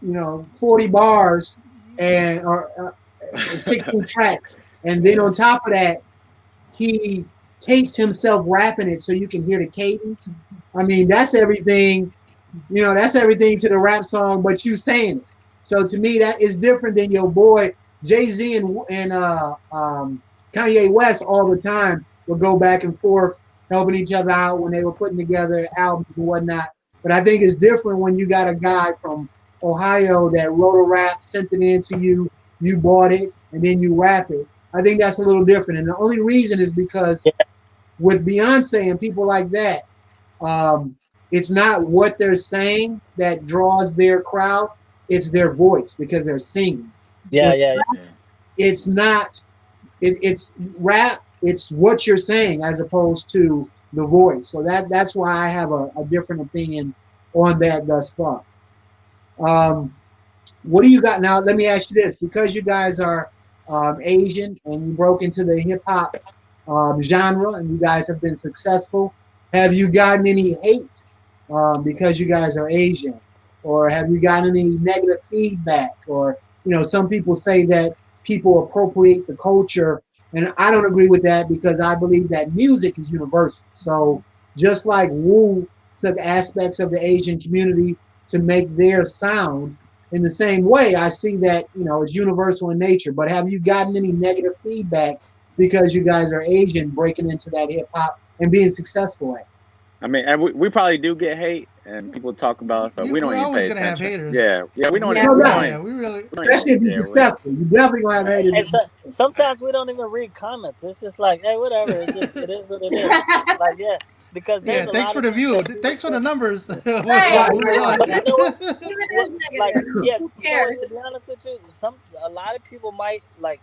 Speaker 2: 40 bars and or 16 tracks, and then on top of that, he tapes himself rapping it so you can hear the cadence. I mean, that's everything. That's everything to the rap song, but you saying it. So to me, that is different than your boy Jay-Z and Kanye West all the time would go back and forth, helping each other out when they were putting together albums and whatnot. But I think it's different when you got a guy from Ohio that wrote a rap, sent it in to you, you bought it, and then you rap it. I think that's a little different. And the only reason is because with Beyonce and people like that, it's not what they're saying that draws their crowd. It's their voice because they're singing.
Speaker 4: Yeah.
Speaker 2: It's not, it's rap. It's what you're saying as opposed to the voice. So that's why I have a different opinion on that thus far. What do you got now? Let me ask you this, because you guys are Asian and you broke into the hip hop genre and you guys have been successful. Have you gotten any hate because you guys are Asian, or have you gotten any negative feedback? Or some people say that people appropriate the culture, and I don't agree with that because I believe that music is universal. So just like Wu took aspects of the Asian community to make their sound, in the same way, I see that it's universal in nature. But have you gotten any negative feedback because you guys are Asian breaking into that hip hop and being successful at it?
Speaker 5: I mean, and we probably do get hate, and people talk about us, but we don't even pay attention.
Speaker 3: Have haters.
Speaker 5: Yeah, we don't.
Speaker 3: We really,
Speaker 2: especially if you're successful, you definitely gonna have haters.
Speaker 4: And sometimes we don't even read comments. It's just like, hey, whatever. It's just it is what it is. Like because there's
Speaker 3: thanks for the view. Thanks for the numbers.
Speaker 4: But you know what? To be honest with you, a lot of people might like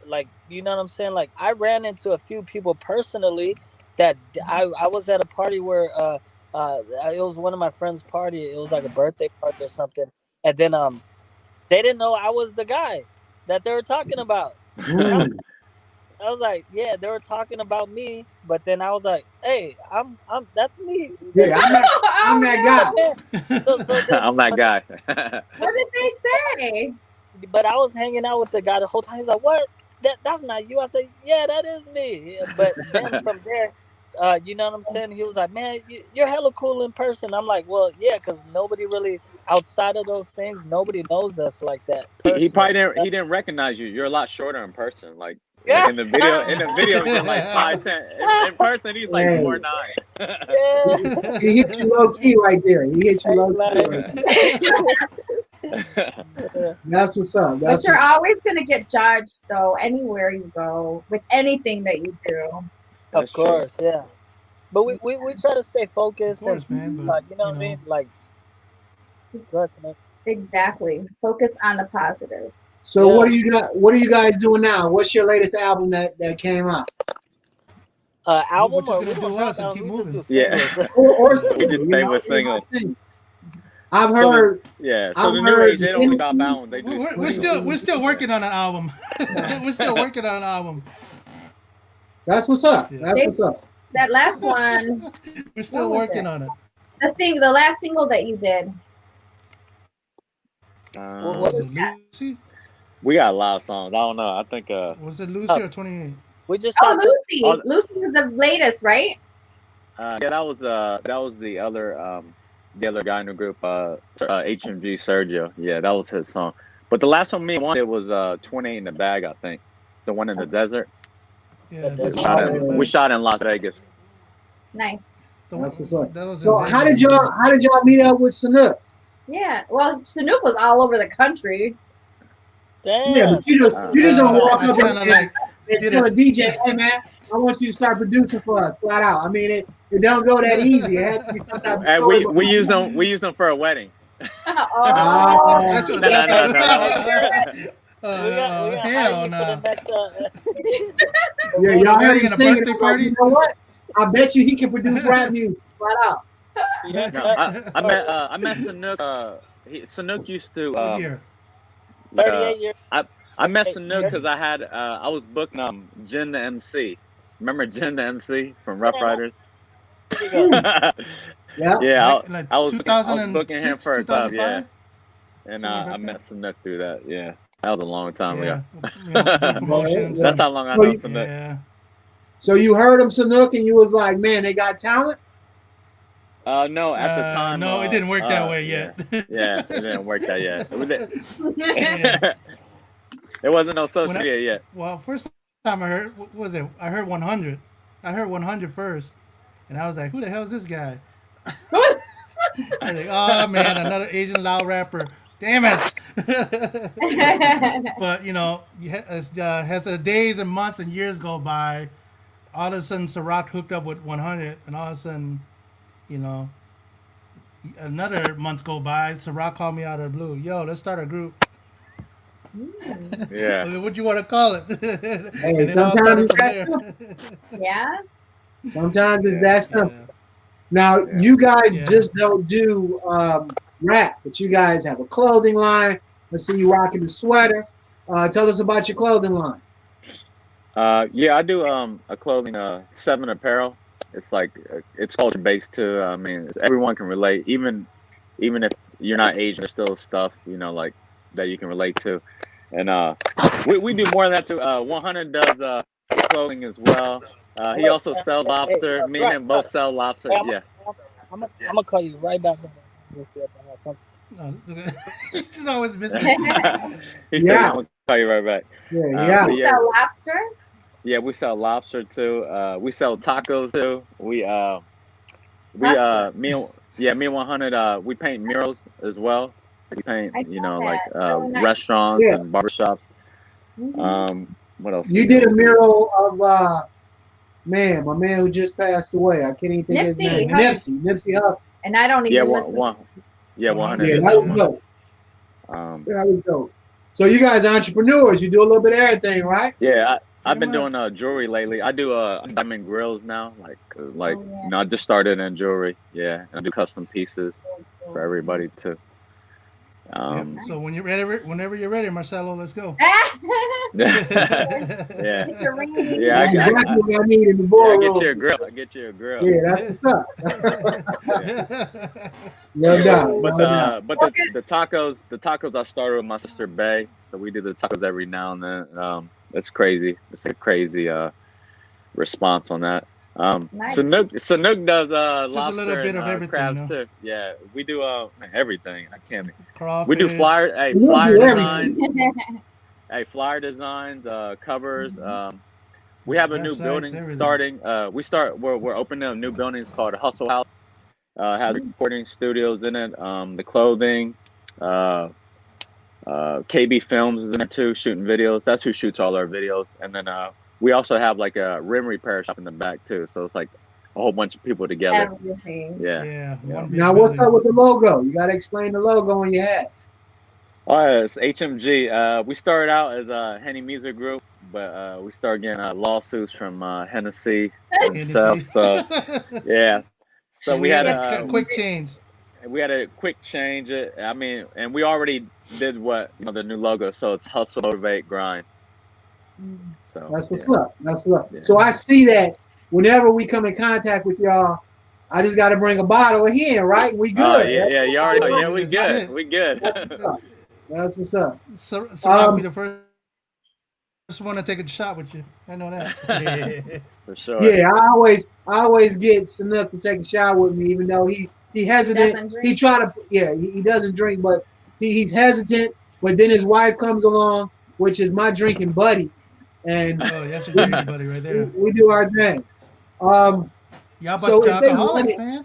Speaker 4: like, you know what I'm saying? Like, I ran into a few people personally that I was at a party where it was one of my friends' party. It was like a birthday party or something, and then they didn't know I was the guy that they were talking about. I was like, yeah, they were talking about me, but then I was like, hey, I'm that's me.
Speaker 2: Yeah, I'm that
Speaker 4: guy. So then,
Speaker 5: I'm that guy.
Speaker 1: What did they say?
Speaker 4: But I was hanging out with the guy the whole time. He's like, what? That's not you. I said, yeah, that is me. But then from there, you know what I'm saying? He was like, man, you're hella cool in person. I'm like, well, yeah, because nobody really, outside of those things, nobody knows us like that.
Speaker 5: He probably didn't recognize you. You're a lot shorter in person. Like in the video you're like 5'10". In person he's like 4'9".
Speaker 4: Yeah.
Speaker 2: He hit you low key right there. He hit you low key right there. That's what's up.
Speaker 1: But you're always gonna get judged though, anywhere you go, with anything that you do.
Speaker 4: Of course, yeah. But we try to stay focused,
Speaker 3: Of course,
Speaker 4: and
Speaker 3: man, but,
Speaker 4: like, you know what I mean? Like,
Speaker 1: Just
Speaker 4: man.
Speaker 1: exactly. Focus on the positive.
Speaker 2: So what are you guys doing now? What's your latest album that came out?
Speaker 4: Album
Speaker 3: We're
Speaker 4: or
Speaker 3: just gonna do us and keep moving.
Speaker 5: Yeah.
Speaker 2: Or
Speaker 5: We just stay with singles.
Speaker 2: I've heard.
Speaker 5: So the new age, they don't leave out albums. They do.
Speaker 3: We're still working on an album. We're still working on an album.
Speaker 2: That's what's up. That's what's up.
Speaker 1: That last one.
Speaker 3: We're still working on it.
Speaker 1: The last single that you did.
Speaker 3: Was it Lucy?
Speaker 5: We got a lot of songs. I don't know. I think.
Speaker 3: Was it Lucy or 28?
Speaker 4: We just.
Speaker 1: Lucy. Lucy was the latest, right?
Speaker 5: Yeah, that was the other guy in the group, HMG Sergio. Yeah, that was his song. But the last one me and one did was 28 in the Bag, I think. The one in the desert.
Speaker 3: Yeah,
Speaker 5: we shot in Las Vegas.
Speaker 1: Nice.
Speaker 2: That's what's up. So how did y'all meet up with Sanouk?
Speaker 1: Yeah, well, Sanouk was all over the country.
Speaker 4: Damn.
Speaker 2: Yeah, but you just don't walk up and tell a DJ, hey man, I want you to start producing for us, flat out. I mean, it don't go that easy. It has to be some type of story.
Speaker 5: We use them for a wedding.
Speaker 3: Hell no.
Speaker 2: Yeah, y'all heard him
Speaker 3: a
Speaker 2: singing.
Speaker 3: birthday party?
Speaker 2: You know what? I bet you he can produce rap music, flat out.
Speaker 5: I met Sanouk. Sanouk used to.
Speaker 4: 38 years.
Speaker 5: I met Sanouk because I was booking Jen the MC. Remember Jen the MC from Rough Riders?
Speaker 2: Yeah.
Speaker 5: I was booking him for a club. Yeah, and I met Sanouk through that. Yeah, that was a long time ago. That's how long I know Sanouk.
Speaker 3: Yeah.
Speaker 2: So you heard him, Sanouk, and you was like, man, they got talent?
Speaker 5: No, at the time.
Speaker 3: No, it didn't work that way yet.
Speaker 5: Yeah, it didn't work that yet. It wasn't no social media yet.
Speaker 3: Well, first time I heard, what was it? I heard 100. I heard 100 first. And I was like, who the hell is this guy? I was like, oh man, another Asian loud rapper. Damn it. But, you know, as the days and months and years go by, all of a sudden Cirok hooked up with 100, and all of a sudden, you know, another months go by, Cirok called me out of the blue. Yo, let's start a group.
Speaker 5: Yeah.
Speaker 3: What you want to call it?
Speaker 2: Hey, sometimes it's that simple.
Speaker 1: Yeah.
Speaker 2: Sometimes it's that simple. Now, you guys just don't do rap, but you guys have a clothing line. Let's see you rocking the sweater. Tell us about your clothing line.
Speaker 5: Yeah, I do a clothing 7 apparel. It's like it's culture based too. I mean, everyone can relate. Even if you're not Asian, there's still stuff, you know, like that you can relate to. And we do more of that too. 100 does clothing as well. He also sells lobster. Me and him both sell lobster. Yeah.
Speaker 4: I'm gonna call you right back.
Speaker 3: He's always missing.
Speaker 5: He said, I'm gonna call you right back.
Speaker 2: Yeah.
Speaker 1: You sell lobster?
Speaker 5: Yeah, we sell lobster too. We sell tacos too. Me and 100. We paint murals as well. We paint, you know, like restaurants and barbershops.
Speaker 1: Mm-hmm.
Speaker 5: What else?
Speaker 2: You did a mural of my man who just passed away. I can't even think of his name. Nipsey Hussle.
Speaker 1: And I don't even listen.
Speaker 5: 100.
Speaker 2: Yeah, that was dope. That was dope. So you guys are entrepreneurs. You do a little bit of everything, right?
Speaker 5: Yeah, I've been doing jewelry lately. I do diamond grills now. I just started in jewelry. Yeah, I do custom pieces for everybody too.
Speaker 3: So whenever you're ready, Marcelo, let's go.
Speaker 5: Yeah,
Speaker 1: Get your ring.
Speaker 5: yeah.
Speaker 2: Exactly what I need in the
Speaker 5: I
Speaker 2: boardroom.
Speaker 5: get you a grill. I get you a grill.
Speaker 2: Yeah, that's what's up. No doubt.
Speaker 5: But the tacos I started with my sister Bay. So we do the tacos every now and then. It's crazy. It's a crazy response on that.
Speaker 1: Nice.
Speaker 5: Sanouk does
Speaker 3: Just
Speaker 5: lobster
Speaker 3: a little bit
Speaker 5: and
Speaker 3: of everything,
Speaker 5: crabs
Speaker 3: you know?
Speaker 5: too. Yeah, we do everything. I can't.
Speaker 3: Crawfish.
Speaker 5: We do flyer designs. Flyer designs, covers. We have a new
Speaker 3: Websites,
Speaker 5: building
Speaker 3: everything.
Speaker 5: starting. We're opening a new building. It's called Hustle House. Has recording studios in it. The clothing. KB Films is in it too, shooting videos. That's who shoots all our videos. And then we also have like a rim repair shop in the back too. So it's like a whole bunch of people together.
Speaker 1: Everything.
Speaker 5: Yeah.
Speaker 2: Now, what's up with the logo? You got to explain the logo on your hat.
Speaker 5: Oh, it's HMG. We started out as a Henny Music Group, but we started getting lawsuits from Hennessy himself. So yeah. So we had
Speaker 3: a quick change.
Speaker 5: We had a quick change. And we already did the new logo. So it's hustle, motivate, grind. So
Speaker 2: that's what's up. That's what's up. Yeah. So I see that whenever we come in contact with y'all, I just got to bring a bottle of here, right? We good.
Speaker 5: Yeah. You already know. Yeah, we good. We good.
Speaker 2: That's what's up.
Speaker 3: So I'll be the first one to take a shot with you. I know that.
Speaker 5: For sure.
Speaker 2: Yeah, I always get Sanouk to take a shot with me, even though he hesitant. He doesn't drink, but he's hesitant. But then his wife comes along, which is my drinking buddy, and
Speaker 3: that's a drinking buddy right there.
Speaker 2: We do our thing.
Speaker 3: Y'all so if they want it, man.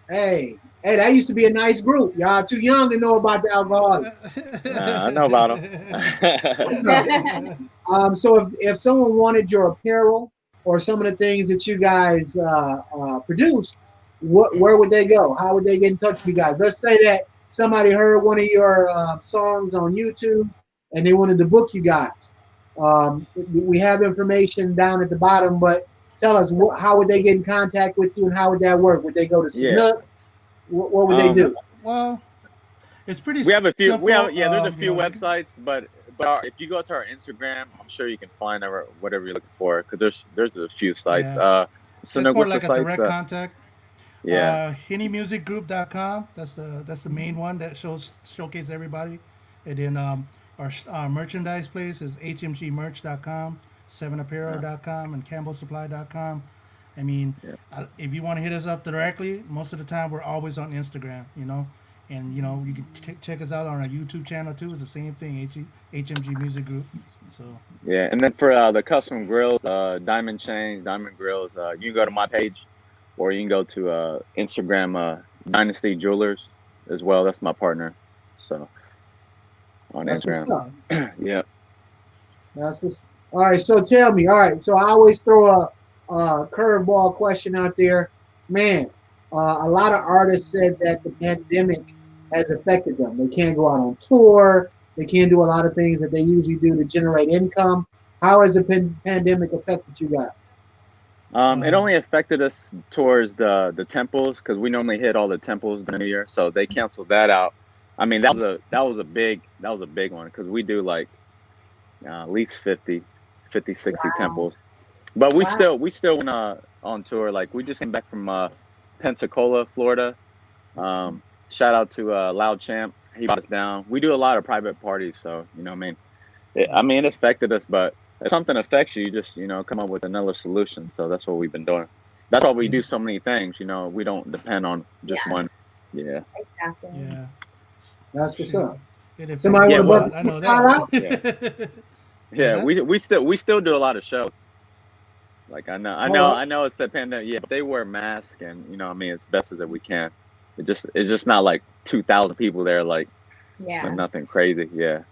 Speaker 2: Hey, that used to be a nice group. Y'all too young to know about the alcoholics.
Speaker 5: I know about them.
Speaker 2: So if someone wanted your apparel or some of the things that you guys produce, where would they go? How would they get in touch with you guys? Let's say that somebody heard one of your songs on YouTube and they wanted to book you guys. We have information down at the bottom, but tell us how would they get in contact with you and how would that work? Would they go to Sanouk? What would they do?
Speaker 3: Well, it's pretty.
Speaker 5: We have a few.
Speaker 3: Simple.
Speaker 5: There's a few websites, but if you go to our Instagram, I'm sure you can find whatever you're looking for because there's a few sites.
Speaker 3: Yeah.
Speaker 5: So
Speaker 3: it's more like a direct contact.
Speaker 5: Yeah.
Speaker 3: HennyMusicGroup.com. That's the main one that showcase everybody, and then our merchandise place is HMGmerch.com, 7apparel.com, and CampbellSupply.com. I mean, if you want to hit us up directly, most of the time we're always on Instagram, and you can check us out on our YouTube channel too. It's the same thing, HMG Music Group. So
Speaker 5: yeah, and then for the custom grills, diamond chains, diamond grills, you can go to my page, or you can go to Instagram, Dynasty Jewelers as well. That's my partner. So on Instagram. Yeah.
Speaker 2: That's what's all right. So tell me, all right. So I always throw a curveball question out there, man. A lot of artists said that the pandemic has affected them. They can't go out on tour. They can't do a lot of things that they usually do to generate income. How has the pandemic affected you guys?
Speaker 5: It only affected us towards the temples because we normally hit all the temples in the new year, so they canceled that out. I mean, that was a big one because we do like at least 50, 60 temples. But we still went on tour. Like we just came back from Pensacola, Florida. Shout out to Loud Champ. He brought us down. We do a lot of private parties, so it affected us. But if something affects you, you just come up with another solution. So that's what we've been doing. That's why we do so many things. We don't depend on just one. Yeah.
Speaker 1: Exactly.
Speaker 3: Yeah.
Speaker 2: That's what's up.
Speaker 3: Somebody I know that.
Speaker 5: Yeah. We still do a lot of shows. Like I know it's the pandemic. Yeah, but they wear masks and as best as we can. It's just not like 2,000 people there. Like nothing crazy. Yeah.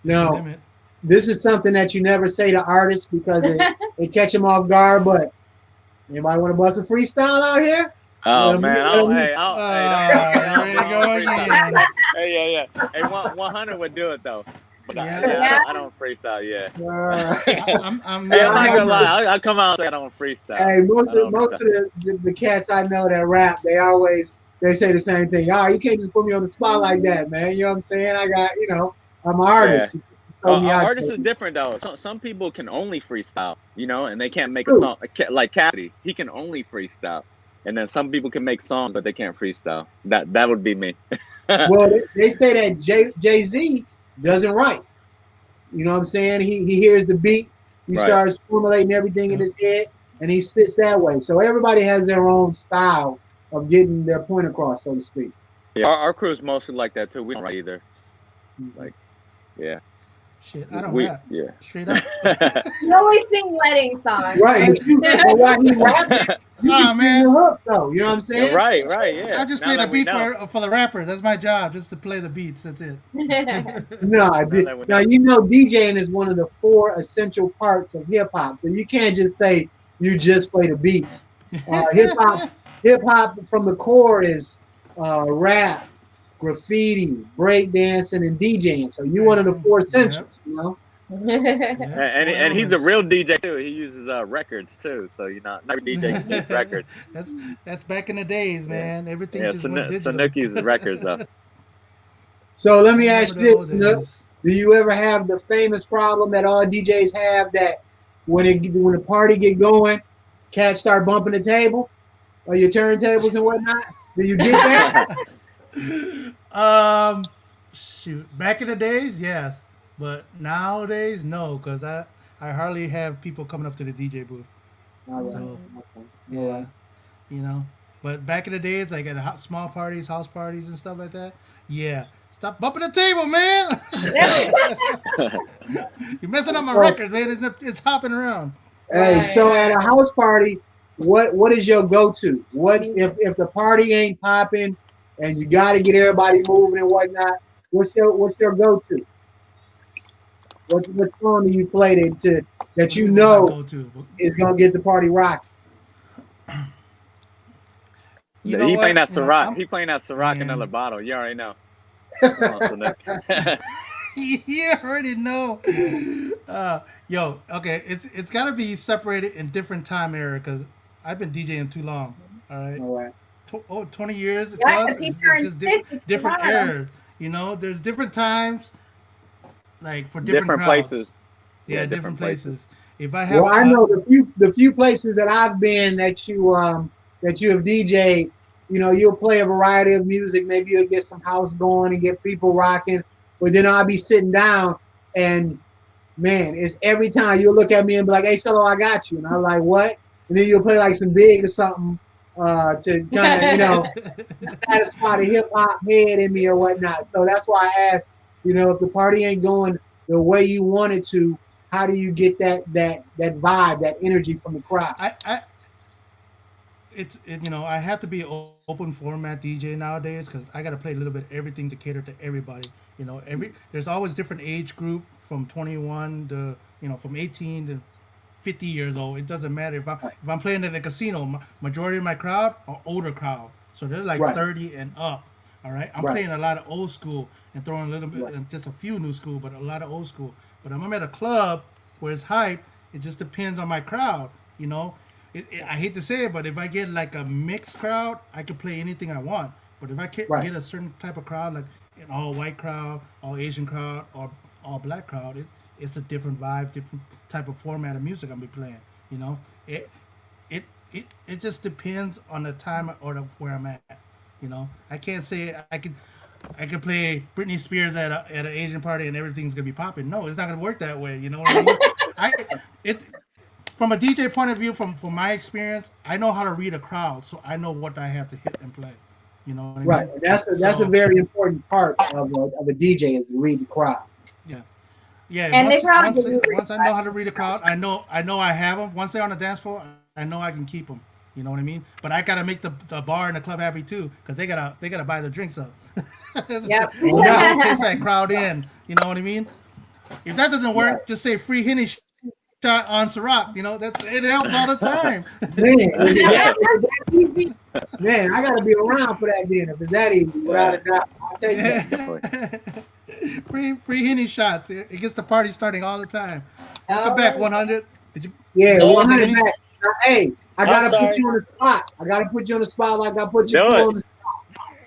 Speaker 2: No, this is something that you never say to artists because it catch them off guard. But anybody want to bust a freestyle out here?
Speaker 5: Oh man! yeah. Hey, 100 would do it though. But I don't freestyle. Yeah.
Speaker 3: I'm
Speaker 5: Hey, I'm not
Speaker 3: not
Speaker 5: gonna lie. I'll come out and say I don't freestyle.
Speaker 2: Hey, most of the cats I know that rap, they say the same thing. Oh, you can't just put me on the spot like that, man. You know what I'm saying? I'm an artist.
Speaker 5: Yeah.
Speaker 2: Told me
Speaker 5: Artists is different though. Some people can only freestyle, and they can't make a
Speaker 2: True.
Speaker 5: song. Like Cassidy, he can only freestyle, and then some people can make songs but they can't freestyle. That would be me.
Speaker 2: Well, they say that Jay-Z doesn't write. You know what I'm saying? He hears the beat, he starts formulating everything in his head, and he spits that way. So everybody has their own style of getting their point across, so to speak.
Speaker 5: Yeah, our crew is mostly like that too. We don't write either. Like, yeah.
Speaker 3: Shit, I don't rap.
Speaker 5: Yeah.
Speaker 3: Straight up.
Speaker 1: You always sing wedding songs.
Speaker 2: Right. But while he rapping, you can
Speaker 3: man.
Speaker 2: the hook, though. You know what I'm saying?
Speaker 5: Yeah, right, yeah.
Speaker 3: I just play the beat for the rappers. That's my job, just to play the beats. That's it.
Speaker 2: No, DJing is one of the 4 essential parts of hip hop. So you can't just say you just play the beats. Hip hop from the core is rap, graffiti, breakdancing, and DJing. So you're one of the 4 essentials, you know.
Speaker 5: And he's a real DJ too. He uses records too. So not every DJ uses records.
Speaker 3: That's back in the days, man. Everything just went digital.
Speaker 5: Sanouk uses records though.
Speaker 2: So let me ask you this, Sanouk. Do you ever have the famous problem that all DJs have, that when the party get going, cats start bumping the table or your turntables and whatnot? Do you get
Speaker 3: that? Shoot. Back in the days, yes. But nowadays, no, because I hardly have people coming up to the DJ booth.
Speaker 2: All right.
Speaker 3: So, yeah, But back in the days, like at small parties, house parties, and stuff like that, yeah. Stop bumping the table, man. You're messing up my record, man. It's hopping around.
Speaker 2: Hey, so at a house party, what is your go-to? What if the party ain't popping and you got to get everybody moving and whatnot? What's your go-to? What song do you play that you know is gonna get the party rocking?
Speaker 5: He playing that Cirok. He playing that Cirok in another bottle. You already know.
Speaker 3: You already know. Okay, it's got to be separated in different time era, because I've been DJing too long. All right. 20 years.
Speaker 1: Yes, he turned 6.
Speaker 3: Different eras. There's different times. Like for different
Speaker 5: places.
Speaker 3: Yeah, different places. If I have,
Speaker 2: I know the few places that I've been that you have DJ'd. You'll play a variety of music. Maybe you'll get some house going and get people rocking. But then I'll be sitting down, and man, it's every time you'll look at me and be like, "Hey, Solo, I got you," and I'm like, "What?" And then you'll play like some big or something to kind of satisfy the hip hop head in me or whatnot. So that's why I asked. If the party ain't going the way you want it to, how do you get that vibe, that energy from the crowd?
Speaker 3: I have to be an open format DJ nowadays, because I got to play a little bit of everything to cater to everybody. There's always different age group from 21 to from 18 to 50 years old. It doesn't matter if I'm playing at a casino. Majority of my crowd are older crowd, so they're like 30 and up. All right, I'm playing a lot of old school and throwing a little bit, just a few new school, but a lot of old school. But I'm at a club where it's hype. It just depends on my crowd. I hate to say it, but if I get like a mixed crowd, I can play anything I want. But if I can't get a certain type of crowd, like an all white crowd, all Asian crowd, or all black crowd, it's a different vibe, different type of format of music I'm be playing. It just depends on the time or where I'm at. I can't say I could play Britney Spears at an Asian party and everything's gonna be popping. No, it's not gonna work that way. You know what I mean? From a DJ point of view, from my experience, I know how to read a crowd, so I know what I have to hit and play. You know what I mean?
Speaker 2: Right. That's a very important part of a DJ, is to read the crowd.
Speaker 3: Yeah. Yeah.
Speaker 1: And
Speaker 3: once I know how to read a crowd, I know I have them. Once they're on the dance floor, I know I can keep them. You know what I mean? But I gotta make the bar and the club happy too, because they gotta buy the drinks up.
Speaker 1: Yep.
Speaker 3: Takes that crowd in. You know what I mean? If that doesn't work, just say free Henny shot on Cirok. It helps all the time.
Speaker 2: Man, is that easy? Man, I gotta be around for that then. If it's that easy, without a doubt. I'll take that.
Speaker 3: free Henny shots. It gets the party starting all the time. Welcome
Speaker 1: All
Speaker 3: back,
Speaker 1: right.
Speaker 3: 100. Did you?
Speaker 2: Yeah,
Speaker 4: No,
Speaker 2: 100
Speaker 3: Henny?
Speaker 2: back. Now, hey, I
Speaker 4: I'm
Speaker 2: gotta put
Speaker 4: sorry.
Speaker 2: you on the spot. I gotta put you on the spot like I put you
Speaker 5: Do
Speaker 2: on
Speaker 5: it.
Speaker 2: the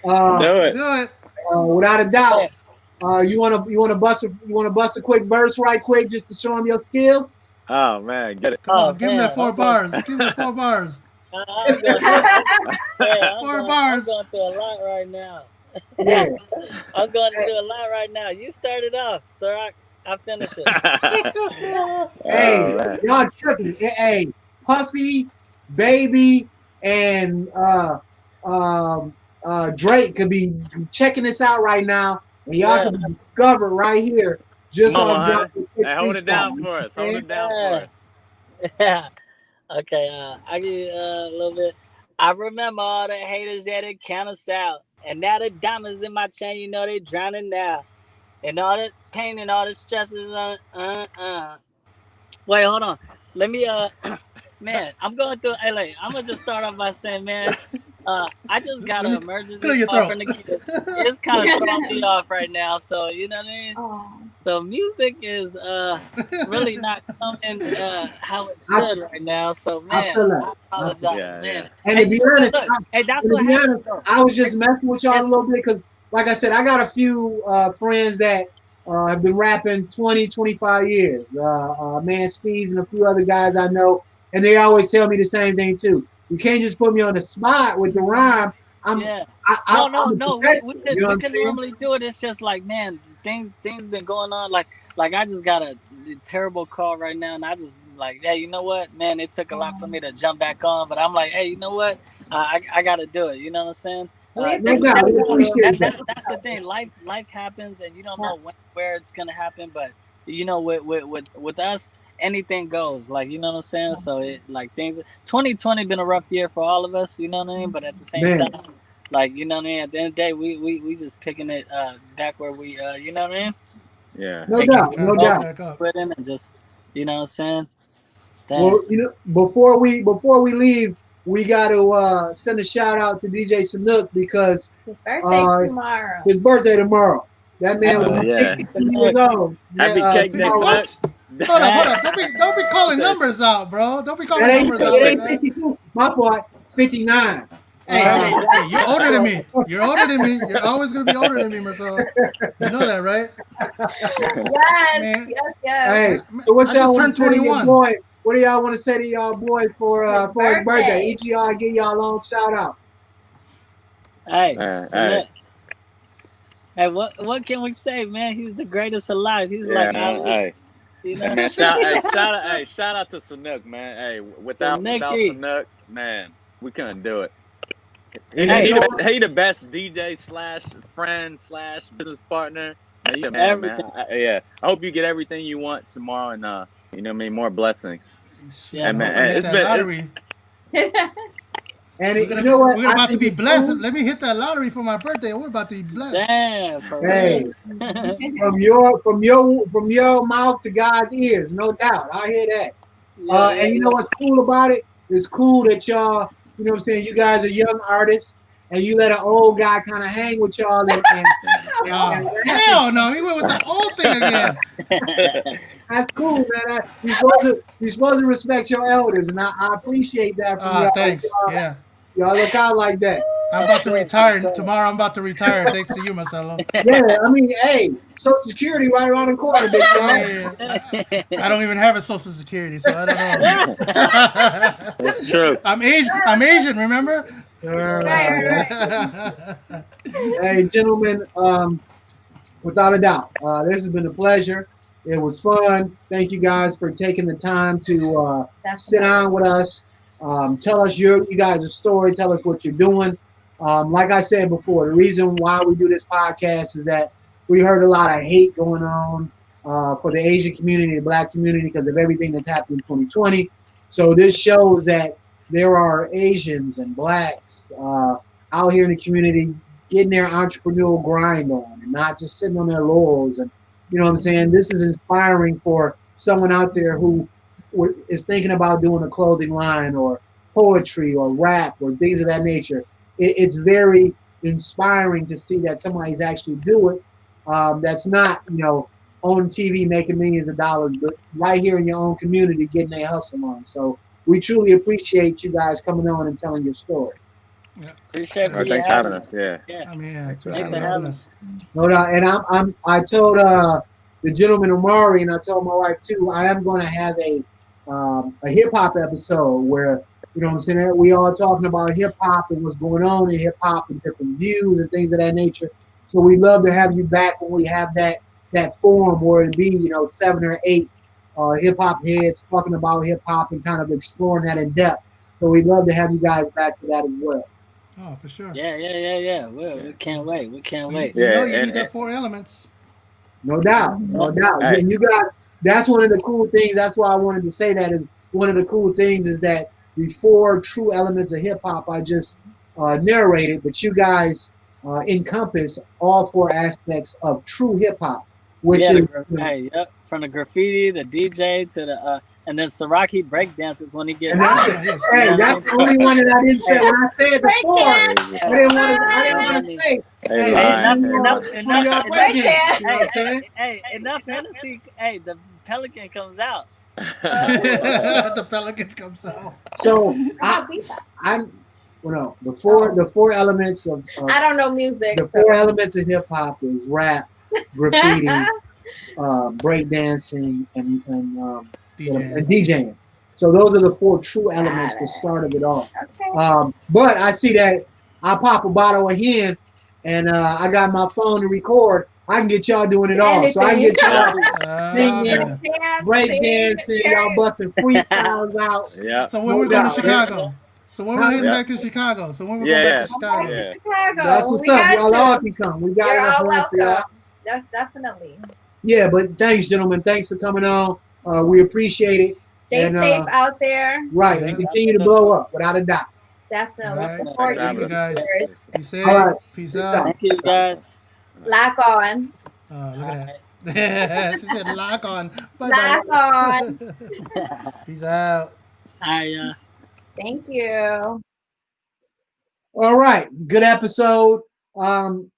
Speaker 2: spot.
Speaker 5: Do it.
Speaker 3: Do it.
Speaker 2: Without a doubt.
Speaker 4: Yeah.
Speaker 2: You wanna bust a quick verse right quick just to show them your skills?
Speaker 5: Oh man, get it.
Speaker 3: Come
Speaker 4: Oh
Speaker 3: on, give him
Speaker 4: man,
Speaker 3: that 4
Speaker 4: I'm going.
Speaker 3: bars. Give him that 4 bars.
Speaker 4: I'm going through. Yeah,
Speaker 3: 4
Speaker 4: I'm
Speaker 3: bars.
Speaker 4: going through a lot right now.
Speaker 2: Yeah.
Speaker 4: I'm going through a lot right now. You started off, Cirok. I finish it.
Speaker 2: Hey,
Speaker 5: Oh, man.
Speaker 2: y'all tripping. Hey, Puffy, Baby, and Drake could be checking this out right now, and y'all
Speaker 4: Yeah.
Speaker 2: could be discovered right here just
Speaker 5: Come on,
Speaker 2: on
Speaker 5: Hunned.
Speaker 2: dropping a quick
Speaker 5: Hey, hold it down
Speaker 2: freestyle.
Speaker 5: for us.
Speaker 2: Okay?
Speaker 5: Hold it down for us.
Speaker 4: Yeah. Okay, I give you a little bit. I remember all the haters, yeah, they count us out. And now the diamonds in my chain, you know they drowning now. And all the pain and all the stresses, Wait, hold on. Let me, man, I'm going through LA. I'm going to just start off by saying, man, I just got an emergency
Speaker 3: Clear your
Speaker 4: call
Speaker 3: throat.
Speaker 4: from the kid. It's kind of throwing me off right now. So, you know what I mean?
Speaker 1: Oh.
Speaker 4: So music is really not coming how it should right now. So
Speaker 2: I
Speaker 4: man,
Speaker 2: feel that.
Speaker 4: I apologize,
Speaker 5: Yeah,
Speaker 4: man.
Speaker 2: And
Speaker 4: Hey,
Speaker 2: to be
Speaker 4: look,
Speaker 2: honest,
Speaker 4: hey, that's
Speaker 2: and to
Speaker 4: what
Speaker 2: be
Speaker 4: happens.
Speaker 2: honest,
Speaker 4: Though.
Speaker 2: I was just messing with y'all a
Speaker 4: It's-
Speaker 2: little bit because, like I said, I got a few friends that have been rapping 20, 25 years. Man, Steez and a few other guys I know, and they always tell me the same thing too. You can't just put me on the spot with the rhyme.
Speaker 4: Yeah.
Speaker 2: I'm
Speaker 4: No.
Speaker 2: a
Speaker 4: We
Speaker 2: professional, you know
Speaker 4: could
Speaker 2: what I'm saying?
Speaker 4: normally do it. It's just like, man, things been going on. Like I just got a terrible call right now, and I just like, hey, you know what, man? It took a lot for me to jump back on, but I'm like, hey, you know what? I got to do it. You know what I'm saying?
Speaker 1: We
Speaker 2: No doubt, we appreciate that.
Speaker 4: That's the thing. Life happens, and you don't know when, where it's gonna happen. But you know, with us, anything goes. Like, you know what I'm saying. So it like things. 2020 been a rough year for all of us. You know what I mean. But at the same
Speaker 2: Man.
Speaker 4: time, like, you know what I mean. At the end of the day, we just picking it back where we you know what I mean.
Speaker 5: Yeah.
Speaker 2: No
Speaker 4: Like,
Speaker 2: doubt,
Speaker 3: Trying
Speaker 2: no
Speaker 3: to pick
Speaker 2: doubt.
Speaker 3: back up.
Speaker 4: put in and just, you know what I'm saying. Dang.
Speaker 2: Well, you know, before we leave, we got to send a shout out to DJ Sanouk because
Speaker 1: It's his birthday tomorrow.
Speaker 2: his birthday tomorrow. That man was
Speaker 5: Yeah.
Speaker 2: 62 years old.
Speaker 5: Happy cake day,
Speaker 2: tomorrow.
Speaker 3: What? Hold up. Don't be calling numbers out, bro. Don't be calling
Speaker 2: That ain't,
Speaker 3: numbers out
Speaker 2: it
Speaker 3: like
Speaker 2: ain't
Speaker 3: that.
Speaker 2: 62. My fault, 59.
Speaker 3: Hey, you're older than me. You're older than me. You're always gonna be older than me, Marcelo. You know that, right?
Speaker 1: Yes,
Speaker 3: Man.
Speaker 1: yes.
Speaker 2: Hey, so what
Speaker 3: I
Speaker 2: y'all
Speaker 3: just
Speaker 2: want
Speaker 3: turned
Speaker 2: to say to your
Speaker 3: 21.
Speaker 2: boy? What do y'all want to say to y'all boy for his birthday?
Speaker 1: birthday.
Speaker 2: Each of y'all give y'all a long shout out.
Speaker 4: Hey,
Speaker 5: Hey.
Speaker 4: Hey, what can we say, man? He's the greatest alive. He's
Speaker 5: Yeah,
Speaker 4: like
Speaker 5: man.
Speaker 4: Ali.
Speaker 5: Hey.
Speaker 4: You know?
Speaker 5: Man, shout out to Sanouk, man. Hey, without
Speaker 4: Nicky.
Speaker 5: Sanouk, man, we couldn't do it.
Speaker 4: Hey.
Speaker 5: He the best DJ / friend / business partner. Man, you a man,
Speaker 4: Everything.
Speaker 5: man. Yeah. I hope you get everything you want tomorrow, and you know what I mean, more blessings.
Speaker 3: Shit,
Speaker 4: Yeah,
Speaker 3: I
Speaker 5: man,
Speaker 3: hope I hit
Speaker 5: it's
Speaker 3: that
Speaker 5: been-
Speaker 3: lottery.
Speaker 2: And
Speaker 3: We're
Speaker 2: you know what?
Speaker 3: We're about to be
Speaker 2: think
Speaker 3: blessed.
Speaker 2: cool.
Speaker 3: Let me hit that lottery for my birthday. We're about to be blessed.
Speaker 4: Damn, for
Speaker 2: Hey,
Speaker 4: real.
Speaker 2: from your mouth to God's ears, no doubt. I hear that. And you know what's cool about it? It's cool that y'all, you know what I'm saying, you guys are young artists and you let an old guy kind of hang with y'all and
Speaker 3: Hell no, he went with the old thing again.
Speaker 2: that's cool, man. You're supposed to respect your elders, and I appreciate that from y'all.
Speaker 3: Thanks. Yeah.
Speaker 2: Y'all look out like that.
Speaker 3: I'm about to retire. Tomorrow I'm about to retire. Thanks to you, Marcelo.
Speaker 2: Yeah, I mean, hey, Social Security right around the corner, big man.
Speaker 3: Yeah. I don't even have a social security, so I don't know.
Speaker 5: It's true.
Speaker 3: I'm Asian, remember?
Speaker 2: Hey, gentlemen, without a doubt, this has been a pleasure. It was fun. Thank you guys for taking the time to sit down with us. Tell us you guys' story. Tell us what you're doing. Like I said before, the reason why we do this podcast is that we heard a lot of hate going on for the Asian community, the Black community, because of everything that's happened in 2020. So this shows that there are Asians and Blacks out here in the community getting their entrepreneurial grind on and not just sitting on their laurels. And you know what I'm saying? This is inspiring for someone out there who is thinking about doing a clothing line or poetry or rap or things of that nature. It's very inspiring to see that somebody's actually do it. That's not, on TV making millions of dollars, but right here in your own community getting their hustle on. So we truly appreciate you guys coming on and telling your story.
Speaker 3: Yeah.
Speaker 4: Appreciate
Speaker 5: Well,
Speaker 4: you
Speaker 5: thanks for
Speaker 4: having
Speaker 5: having
Speaker 4: us.
Speaker 5: us. Yeah.
Speaker 4: Yeah.
Speaker 3: I mean, yeah,
Speaker 5: Thanks for
Speaker 3: appreciate
Speaker 4: Thanks
Speaker 3: you
Speaker 4: for
Speaker 3: having
Speaker 4: having
Speaker 3: us.
Speaker 2: No doubt. And I told the gentleman Amari, and I told my wife too, I am going to have a hip hop episode where, what I'm saying, we all talking about hip hop and what's going on in hip hop and different views and things of that nature. So we'd love to have you back when we have that forum where it'd be, 7 or 8 hip hop heads talking about hip hop and kind of exploring that in depth. So we'd love to have you guys back for that as well.
Speaker 3: Oh, for sure.
Speaker 4: Yeah. We can't wait. We can't wait.
Speaker 3: You know,
Speaker 5: Yeah,
Speaker 3: you need that
Speaker 5: and
Speaker 3: 4 elements.
Speaker 2: No doubt, no doubt.
Speaker 5: hey,
Speaker 2: And you guys, that's one of the cool things. That's why I wanted to say that is one of the cool things is that before true elements of hip hop, I just narrated, but you guys encompass all 4 aspects of true hip hop, which
Speaker 4: Yeah,
Speaker 2: is
Speaker 4: hey, yep. From the graffiti, the DJ to the and then Cirok break dances when he gets.
Speaker 2: and that's
Speaker 3: Yeah, yes.
Speaker 2: hey, that's the only one that I didn't say. When I said before, I
Speaker 5: crazy.
Speaker 2: didn't want to say.
Speaker 5: Hey,
Speaker 2: Hey,
Speaker 5: lying.
Speaker 4: enough,
Speaker 2: for your
Speaker 1: Break
Speaker 2: breakdance.
Speaker 1: dance.
Speaker 2: You know what I'm saying?
Speaker 4: Hey, enough Hennessy. Hey, the Pelican comes out.
Speaker 3: The Pelicans comes out.
Speaker 2: So I'm the four elements of
Speaker 1: I don't know music.
Speaker 2: the 4 elements of hip hop is rap, graffiti, breakdancing, and DJing. So those are the 4 true elements, the start of it all.
Speaker 1: Okay.
Speaker 2: But I see that I pop a bottle of hen, and I got my phone to record. I can get y'all doing it all. So I can get y'all singing, breakdancing, y'all busting freestyles out.
Speaker 5: Yeah.
Speaker 3: So when we're going to Chicago? So when we're heading back to Chicago? So when we're going back to Chicago?
Speaker 5: Yeah.
Speaker 1: Chicago.
Speaker 2: That's what's up. Y'all all can come. We got enough room for y'all.
Speaker 1: Definitely.
Speaker 2: Yeah, but thanks, gentlemen. Thanks for coming on. We appreciate it.
Speaker 1: Stay safe out there.
Speaker 2: Right, and continue to blow up, without a doubt.
Speaker 1: Definitely.
Speaker 3: Right. Thank you, guys. Be safe.
Speaker 2: All right.
Speaker 3: Peace out.
Speaker 4: Thank you, guys.
Speaker 1: Lock on.
Speaker 3: Look at that. She said lock on.
Speaker 1: Lock on.
Speaker 3: Peace out.
Speaker 1: Thank you.
Speaker 2: All right, good episode.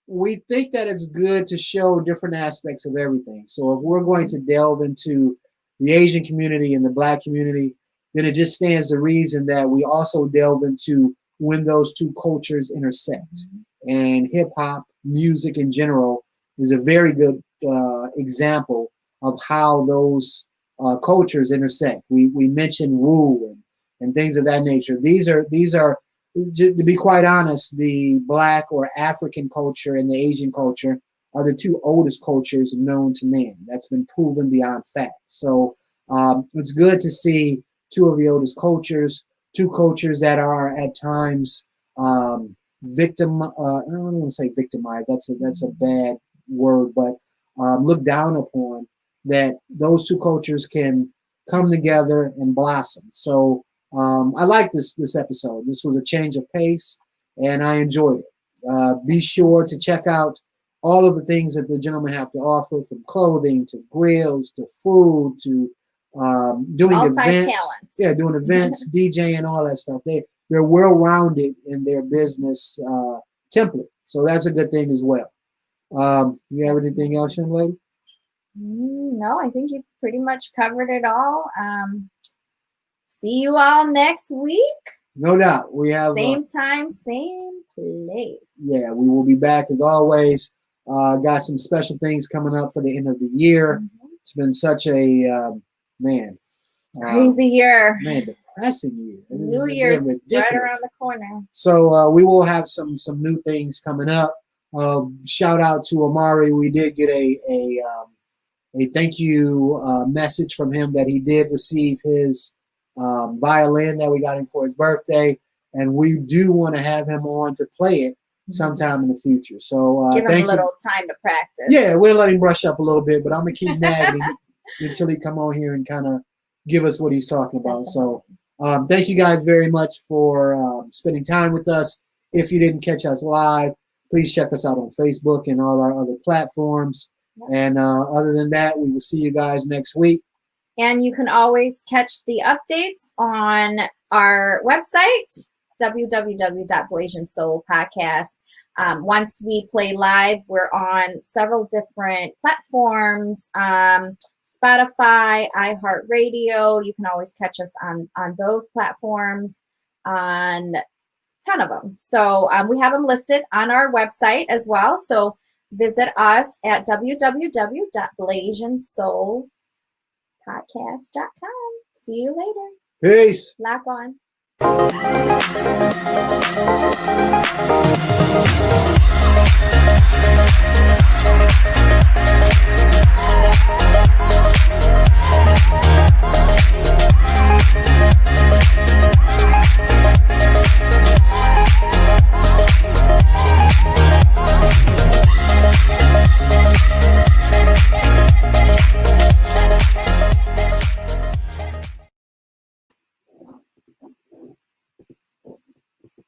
Speaker 2: We think that it's good to show different aspects of everything. So if we're going to delve into the Asian community and the Black community, then it just stands to reason that we also delve into when those 2 cultures intersect. And hip hop, music in general, is a very good example of how those cultures intersect. We mentioned Wu and things of that nature. These are, to be quite honest, the Black or African culture and the Asian culture are the 2 oldest cultures known to man. That's been proven beyond fact. So it's good to see 2 of the oldest cultures, 2 cultures that are at times victim. I don't want to say victimized. That's a bad word, but looked down upon. That those 2 cultures can come together and blossom. So I like this episode. This was a change of pace, and I enjoyed it. Be sure to check out all of the things that the gentlemen have to offer, from clothing to grills to food to doing events. Yeah, doing events, DJing, all that stuff. They're well-rounded in their business template, so that's a good thing as well. You have anything else, young lady?
Speaker 1: No, I think you've pretty much covered it all. See you all next week.
Speaker 2: No doubt. We have
Speaker 1: same time, same place.
Speaker 2: Yeah, we will be back as always. Got some special things coming up for the end of the year. It's been such a
Speaker 1: crazy year.
Speaker 2: Depressing year.
Speaker 1: New Year's right around the corner.
Speaker 2: So we will have some new things coming up. Shout out to Amari. We did get a thank you message from him that he did receive his violin that we got him for his birthday, and we do want to have him on to play it sometime in the future. So
Speaker 1: give him a little time to practice.
Speaker 2: Yeah, we'll let him brush up a little bit, but I'm gonna keep nagging him until he come on here and kind of give us what he's talking about. So thank you guys very much for spending time with us. If you didn't catch us live, please check us out on Facebook and all our other platforms. And other than that, we will see you guys next week.
Speaker 1: And you can always catch the updates on our website, www.blasiansoulpodcast. Once we play live, we're on several different platforms, Spotify, iHeartRadio. You can always catch us on those platforms, on a ton of them. So we have them listed on our website as well. So visit us at www.blasiansoulpodcast.com. See you later.
Speaker 2: Peace.
Speaker 1: Lock on.